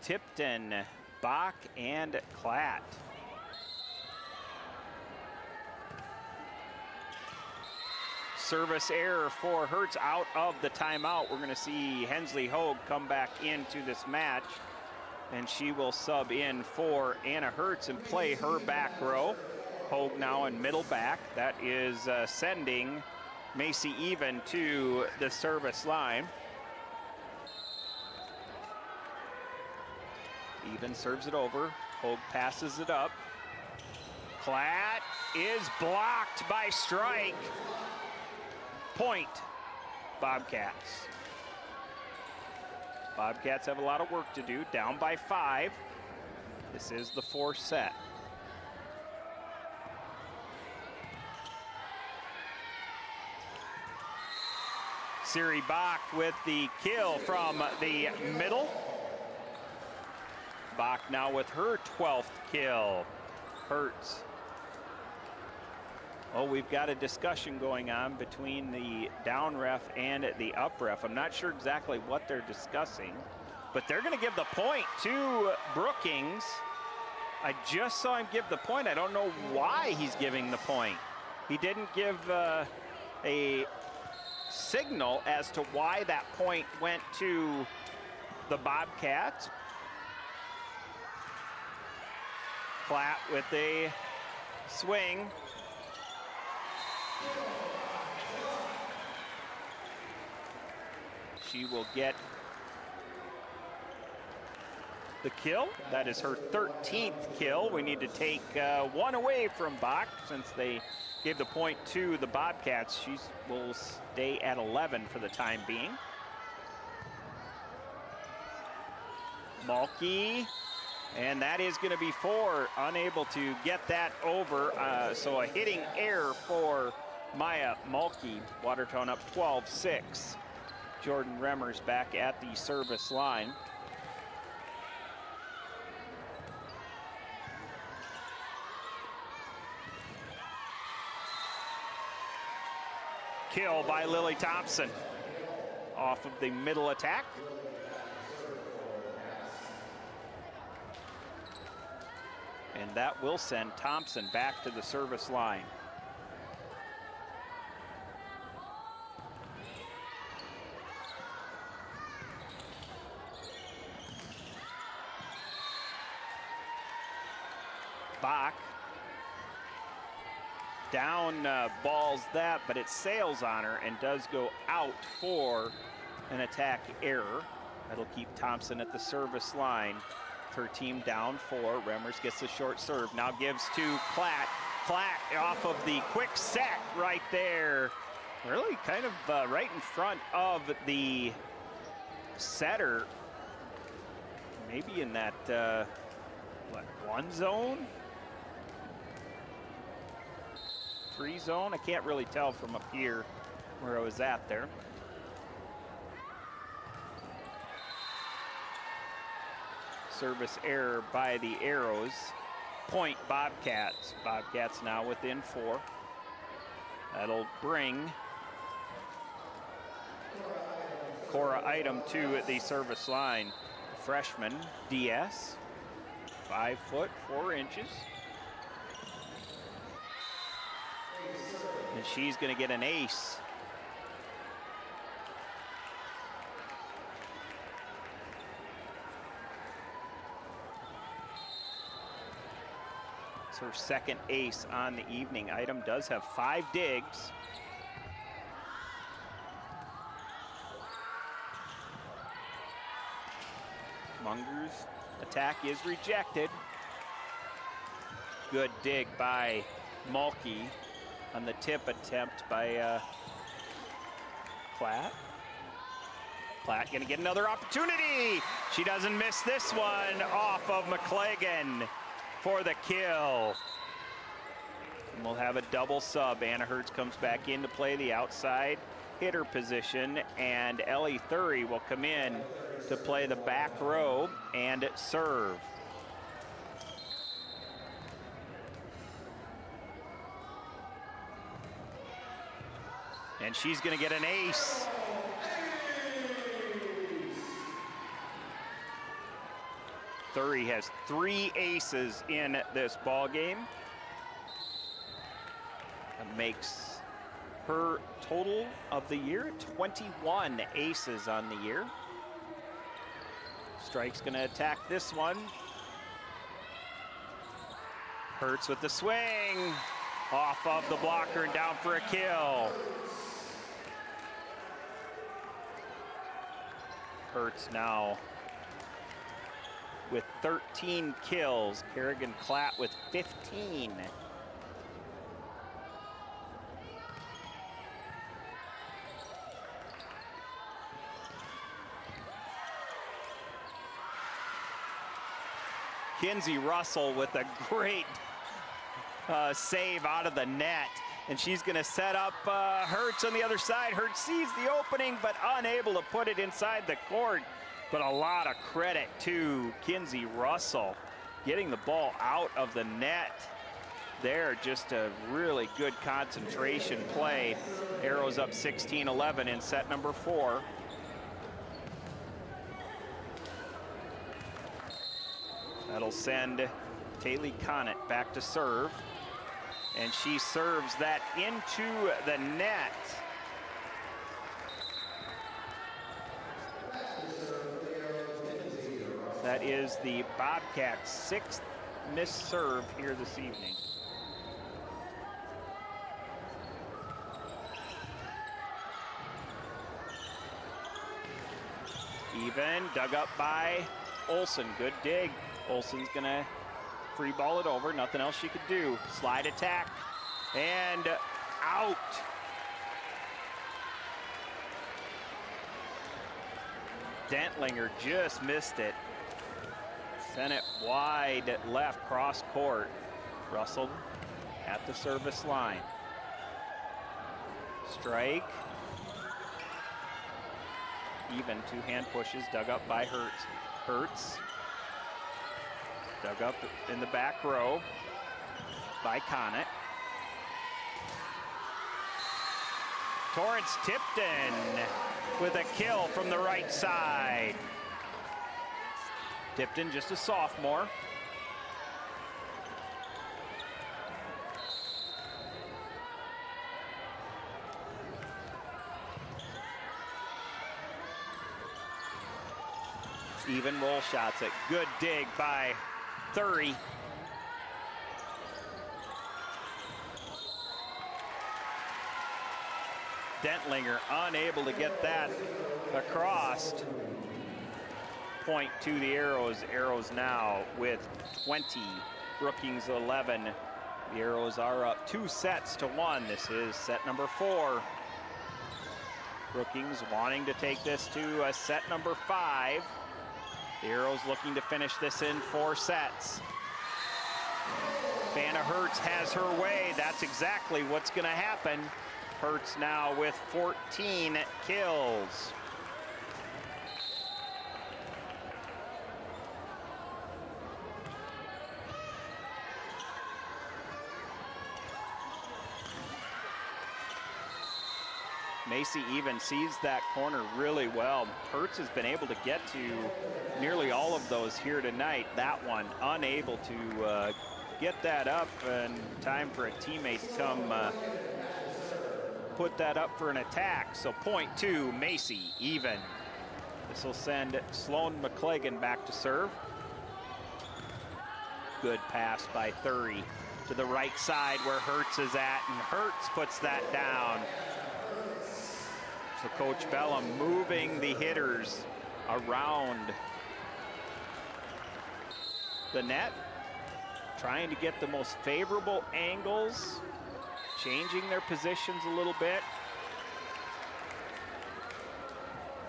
Tipton, Bach, and Klatt. Service error for Hertz out of the timeout. We're going to see Hensley Hogue come back into this match, and she will sub in for Anna Hertz and play her back row. Hogue now in middle back. That is sending Macy Even to the service line. Even serves it over. Hogue passes it up. Klatt is blocked by Strike. Point, Bobcats. Bobcats have a lot of work to do, down by 5. This is the 4th set. Siri Bach with the kill from the middle. Bach now with her 12th kill. Hertz. Oh, we've got a discussion going on between the down ref and the up ref. I'm not sure exactly what they're discussing, but they're going to give the point to Brookings. I just saw him give the point. I don't know why he's giving the point. He didn't give a signal as to why that point went to the Bobcats. Platt with a swing. She will get the kill. That is her 13th kill. We need to take 1 away from Bach since they gave the point to the Bobcats. She will stay at 11 for the time being. Mulkey, and that is going to be 4. Unable to get that over, so a hitting error for Maya Mulkey. Watertown up 12-6. Jordan Remmers back at the service line. Kill by Lily Thompson off of the middle attack. And that will send Thompson back to the service line. Bach down balls that, but it sails on her and does go out for an attack error. That'll keep Thompson at the service line. Her team down 4. Remmers gets the short serve. Now gives to Platt. Platt off of the quick set right there. Really kind of right in front of the setter. Maybe in that, what, 1 zone? 3 zone? I can't really tell from up here where I was at there. Service error by the Arrows. Point Bobcats. Bobcats now within 4. That'll bring Cora Item to the service line. Freshman DS, 5 foot 4 inches. And she's going to get an ace. It's her second ace on the evening. Item does have 5 digs. Munger's attack is rejected. Good dig by Mulkey on the tip attempt by Platt. Platt gonna get another opportunity. She doesn't miss this one off of McClagan for the kill. And we'll have a double sub. Anna Hertz comes back in to play the outside hitter position, and Ellie Thury will come in to play the back row and serve. And she's going to get an ace. Thury has 3 aces in this ball game. That makes her total of the year 21 aces on the year. Strike's going to attack this one. Hertz with the swing. Off of the blocker and down for a kill. Hertz now with 13 kills. Kerrigan Klatt with 15. Kinsey Russell with a great save out of the net. And she's going to set up Hertz on the other side. Hertz sees the opening, but unable to put it inside the court. But a lot of credit to Kinsey Russell getting the ball out of the net. There, just a really good concentration play. Arrows up 16-11 in set number 4. That'll send Taylor Conant back to serve. And she serves that into the net. That is the Bobcats' 6th missed serve here this evening. Even, dug up by Olsen. Good dig. Olsen's gonna free ball it over. Nothing else she could do. Slide attack and out. Dentlinger just missed it. Sent it wide left cross court. Russell at the service line. Strike. Even, 2 hand pushes dug up by Hertz. Hertz dug up in the back row by Conant. Torrance Tipton with a kill from the right side. Tipton, just a sophomore. Even roll shots it. Good dig by Thury. Dentlinger unable to get that across. Point to the Arrows. Arrows now with 20. Brookings 11. The Arrows are up 2 sets to 1. This is set number 4. Brookings wanting to take this to a set number 5. The Arrows looking to finish this in 4 sets. Vanna Hertz has her way. That's exactly what's going to happen. Hertz now with 14 kills. Macy even sees that corner really well. Hertz has been able to get to nearly all of those here tonight. That one unable to get that up in time for a teammate to come put that up for an attack. So point 2, Macy even. This will send Sloan McClagan back to serve. Good pass by Thury to the right side where Hertz is at, and Hertz puts that down. So Coach Bellum moving the hitters around the net, trying to get the most favorable angles, changing their positions a little bit.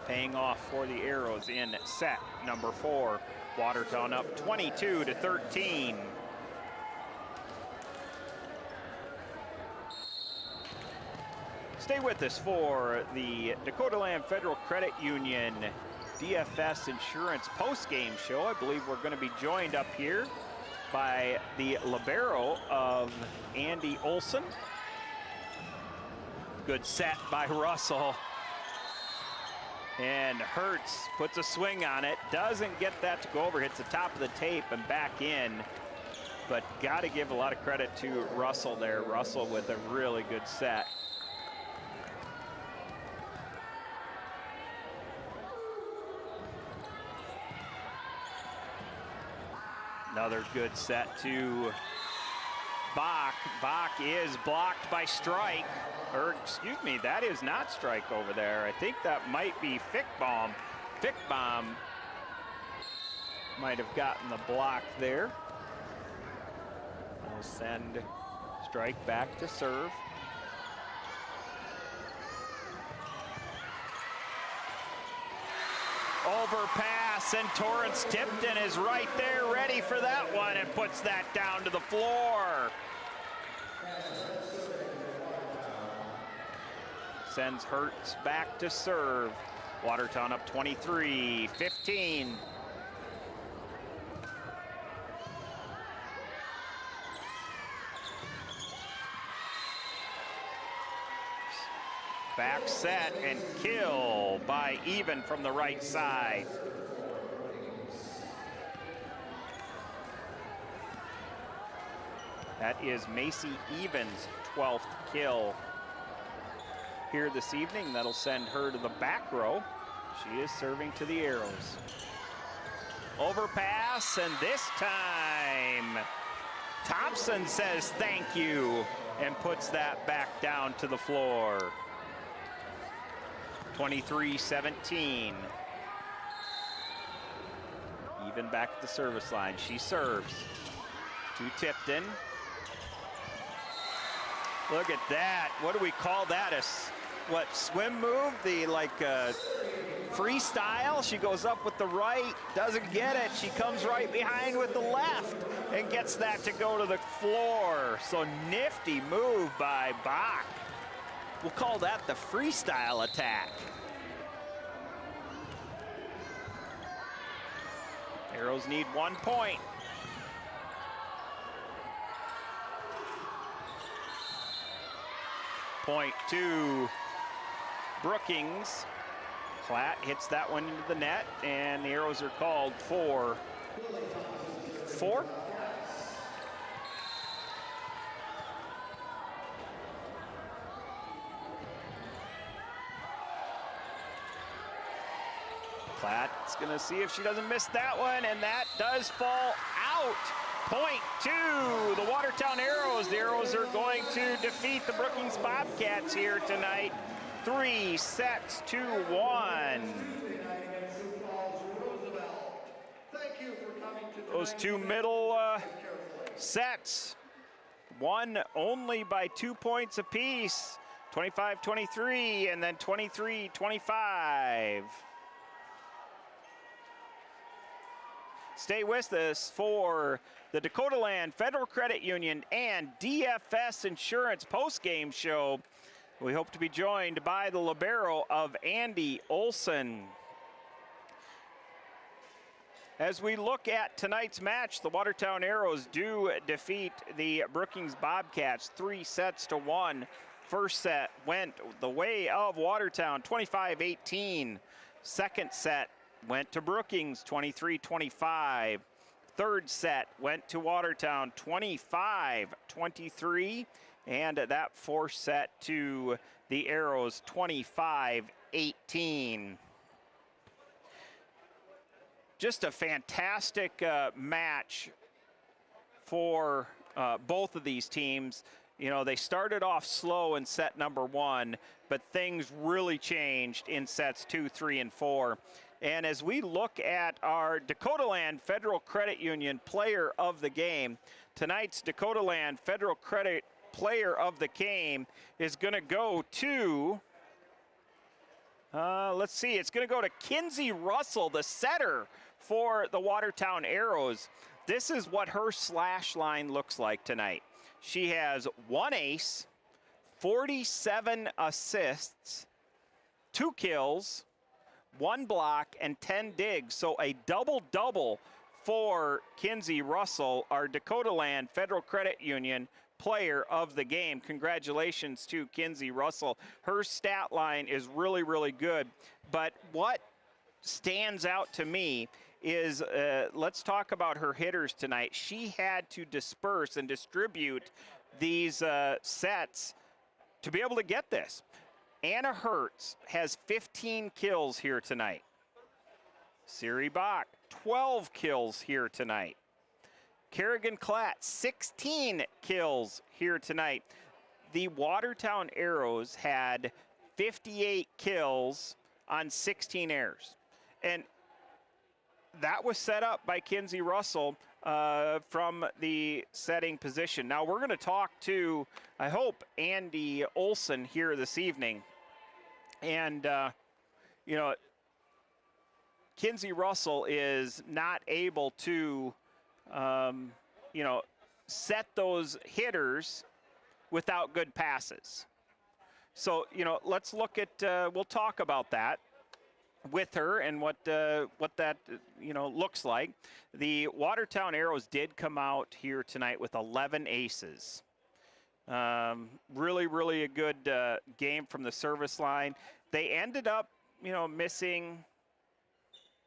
Paying off for the Arrows in set number 4. Watertown up 22-13. Stay with us for the Dakota Land Federal Credit Union DFS Insurance post-game show. I believe we're going to be joined up here by the libero of Andy Olson. Good set by Russell. And Hertz puts a swing on it. Doesn't get that to go over. Hits the top of the tape and back in. But got to give a lot of credit to Russell there. Russell with a really good set. Another good set to Bach. Bach is blocked by Strike. Or, excuse me, that is not Strike over there. I think that might be Fickbaum. Fickbaum might have gotten the block there. We'll send Strike back to serve. Overpass pass, and Torrance Tipton is right there ready for that one and puts that down to the floor. Sends Hertz back to serve. Watertown up 23-15. Back set and kill by Even from the right side. That is Macy Evans' 12th kill here this evening. That'll send her to the back row. She is serving to the Arrows. Overpass, and this time Thompson says thank you and puts that back down to the floor. 23-17. Even back at the service line. She serves to Tipton. Look at that. What do we call that? What, swim move? The freestyle? She goes up with the right, doesn't get it. She comes right behind with the left and gets that to go to the floor. So nifty move by Bach. We'll call that the freestyle attack. Arrows need 1 point. Point to Brookings. Platt hits that one into the net, and the Arrows are called for 4. Platt's gonna see if she doesn't miss that one, and that does fall out. Point to the Watertown Arrows. The Arrows are going to defeat the Brookings Bobcats here tonight. 3-1. Those two middle sets won only by 2 points apiece. 25-23 and then 23-25. Stay with us for the Dakota Land Federal Credit Union and DFS Insurance postgame show. We hope to be joined by the libero of Andy Olson. As we look at tonight's match, the Watertown Arrows do defeat the Brookings Bobcats 3-1. First set went the way of Watertown, 25-18. Second set went to Brookings, 23-25. Third set went to Watertown, 25-23. And that fourth set to the Arrows, 25-18. Just a fantastic match for both of these teams. You know, they started off slow in set number 1, but things really changed in sets 2, 3, and 4. And as we look at our Dakota Land Federal Credit Union Player of the Game, tonight's Dakota Land Federal Credit Player of the Game is going to go to, let's see, it's going to go to Kinsey Russell, the setter for the Watertown Arrows. This is what her slash line looks like tonight. She has 1 ace, 47 assists, 2 kills, 1 block, and 10 digs. So a double-double for Kinsey Russell, our Dakota Land Federal Credit Union Player of the Game. Congratulations to Kinsey Russell. Her stat line is really, really good. But what stands out to me is, let's talk about her hitters tonight. She had to disperse and distribute these sets to be able to get this. Anna Hertz has 15 kills here tonight. Siri Bach, 12 kills here tonight. Kerrigan Klatt, 16 kills here tonight. The Watertown Arrows had 58 kills on 16 errors. And that was set up by Kinsey Russell from the setting position. Now we're going to talk to, I hope, Andy Olson here this evening. And, you know, Kinsey Russell is not able to, set those hitters without good passes. So, let's look at, we'll talk about that with her and what that looks like. The Watertown Arrows did come out here tonight with 11 aces. Really a good game from the service line. They ended up missing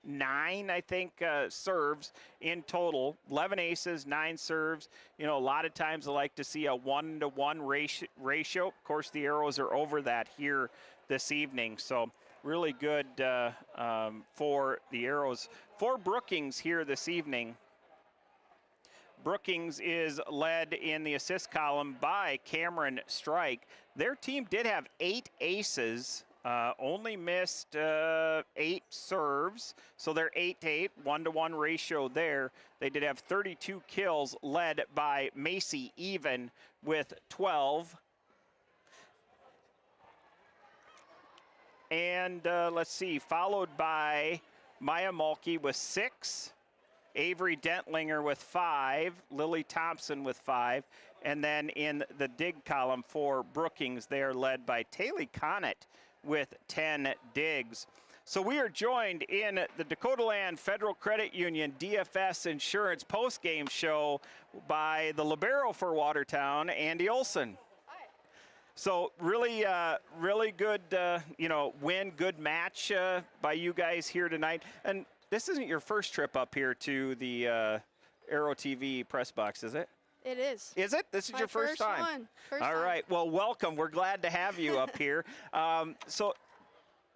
9, I think, serves in total. 11 aces, 9 serves. A lot of times I like to see a 1-to-1 ratio. Of course, the Arrows are over that here this evening. So really good for the Arrows. For Brookings here this evening, Brookings is led in the assist column by Cameron Strike. Their team did have 8 aces, only missed 8 serves, so they're 8-8, 1-to-1 ratio there. They did have 32 kills, led by Macy Even with 12. And let's see, followed by Maya Mulkey with 6. Avery Dentlinger with 5, Lily Thompson with 5, and then in the dig column for Brookings, they are led by Taylor Connett with 10 digs. So we are joined in the Dakota Land Federal Credit Union DFS Insurance postgame show by the libero for Watertown, Andy Olson. So really good, win, good match by you guys here tonight. And this isn't your first trip up here to the Aero TV press box, is it? It is. Is it? This is your first time? First All time. right. Well, welcome. We're glad to have you up here. So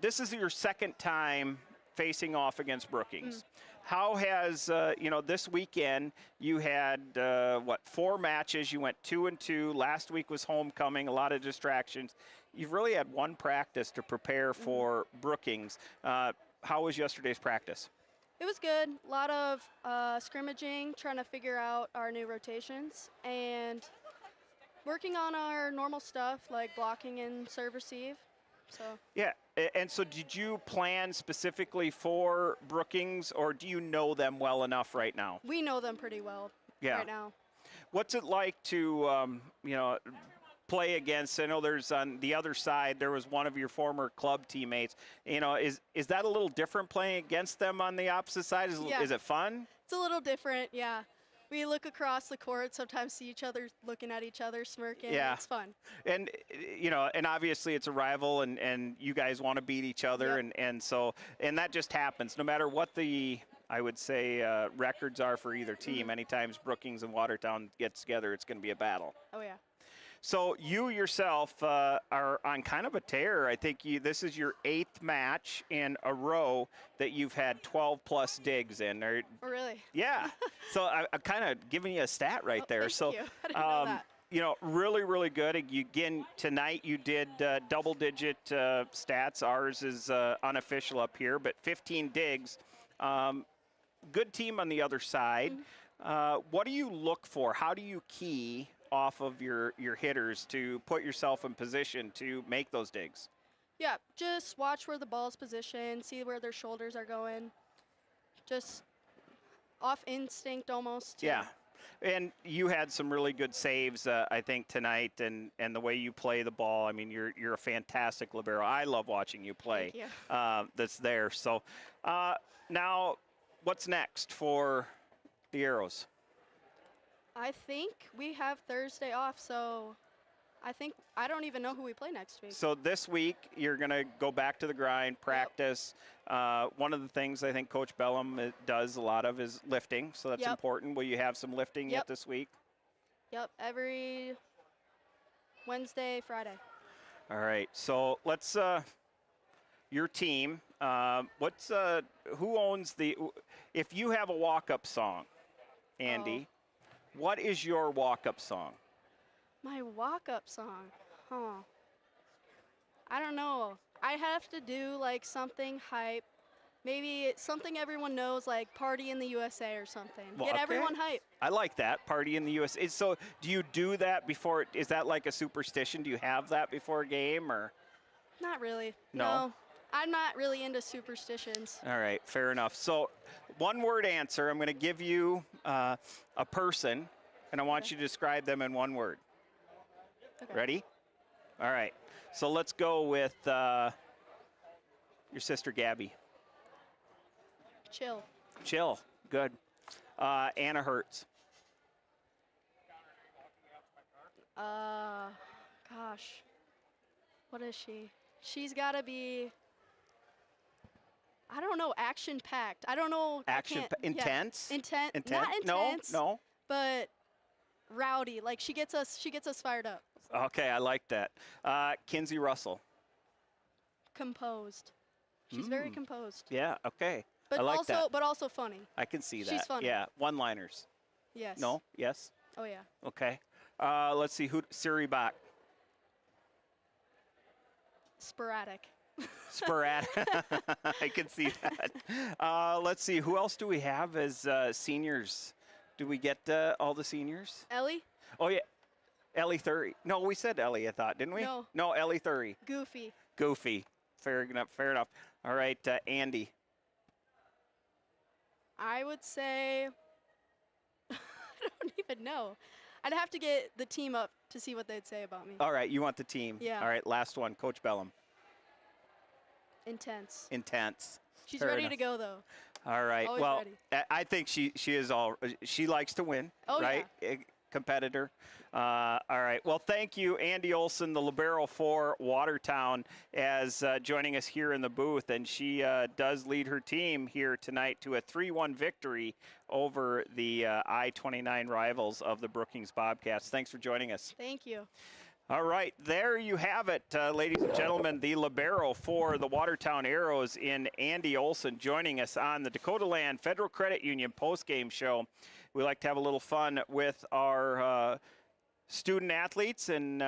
this is your second time facing off against Brookings. How has, this weekend you had, 4 matches. You went 2-2. Last week was homecoming, a lot of distractions. You've really had one practice to prepare for Brookings. How was yesterday's practice? It was good. A lot of scrimmaging, trying to figure out our new rotations, and working on our normal stuff like blocking and serve receive. So yeah, and so did you plan specifically for Brookings, or do you know them well enough right now? we know them pretty well right now. What's it like to, play against? I know there's on the other side, there was one of your former club teammates. Is that a little different playing against them on the opposite side? Is it fun? It's a little different, yeah. We look across the court, sometimes see each other looking at each other, smirking. Yeah. It's fun. And, and obviously it's a rival, and you guys want to beat each other. Yep. And that just happens. No matter what the, I would say, records are for either team, anytime Brookings and Watertown gets together, it's going to be a battle. Oh, yeah. So you yourself are on kind of a tear. I think this is your 8th match in a row that you've had 12-plus digs in. Oh, really? Yeah. So I'm kind of giving you a stat right there. Thank you. I didn't know that. Really good. Again, tonight you did double-digit stats. Ours is unofficial up here, but 15 digs. Good team on the other side. What do you look for? How do you key off of your hitters to put yourself in position to make those digs? Yeah, just watch where the ball's positioned, see where their shoulders are going. Just off instinct almost. Yeah. And you had some really good saves, I think, tonight, and the way you play the ball. I mean, you're a fantastic libero. I love watching you play. Thank you. That's there. So now what's next for the Arrows? I think we have Thursday off, so I don't even know who we play next week. So this week you're going to go back to the grind, practice. One of the things I think Coach Bellum does a lot of is lifting, so that's important. Will you have some lifting yet this week? Yep, every Wednesday, Friday. All right, so let's your team. Who owns if you have a walk-up song, Andy? What is your walk-up song? My walk-up song? I don't know. I have to do like something hype. Maybe it's something everyone knows, like Party in the USA or something. Get everyone hype. I like that, Party in the USA. So do you do that before? Is that like a superstition? Do you have that before a game or? Not really. No. I'm not really into superstitions. All right, fair enough. So, one-word answer. I'm going to give you a person, and I want Okay. you to describe them in one word. Okay. Ready? All right. So let's go with your sister Gabby. Chill. Chill. Good. Anna Hertz. Gosh. What is she? She's got to be, I don't know, action-packed. I don't know. Intense. Not Intense. intense. No. But rowdy. Like she gets us fired up. Okay, I like that. Kinsey Russell. Composed. She's very composed. Yeah. Okay. But I like also that. but also funny. I can see that. She's funny. Yeah. One-liners. Yes. No. Yes. Oh yeah. Okay. Let's see. Siri Bach. Sporadic. Sporadic. I can see that. Let's see. Who else do we have as seniors? Do we get all the seniors? Ellie? Oh, yeah. Ellie Thury. No, we said Ellie, I thought, didn't we? No. No, Ellie Thury. Goofy. Goofy. Fair enough. Fair enough. All right, Andy. I would say, I don't even know. I'd have to get the team up to see what they'd say about me. All right, you want the team. Yeah. All right, last one. Coach Bellum. Intense. Intense. She's Fair ready enough. to go, though. All right. Always well, ready. I think she is all. She likes to win. Oh, right? yeah. Competitor. All right. Well, thank you, Andy Olson, the libero for Watertown, as joining us here in the booth, and she does lead her team here tonight to a 3-1 victory over the I-29 rivals of the Brookings Bobcats. Thanks for joining us. Thank you. All right, there you have it, ladies and gentlemen, the libero for the Watertown Arrows in Andy Olson joining us on the Dakota Land Federal Credit Union postgame show. We like to have a little fun with our student athletes, and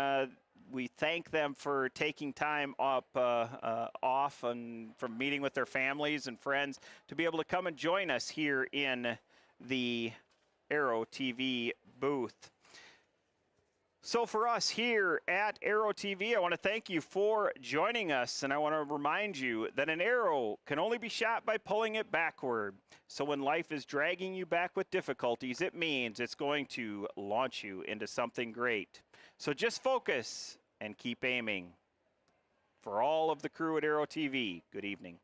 we thank them for taking time off and from meeting with their families and friends to be able to come and join us here in the Arrow TV booth. So for us here at Arrow TV, I want to thank you for joining us, and I want to remind you that an arrow can only be shot by pulling it backward. So when life is dragging you back with difficulties, it means it's going to launch you into something great. So just focus and keep aiming. For all of the crew at Arrow TV, good evening.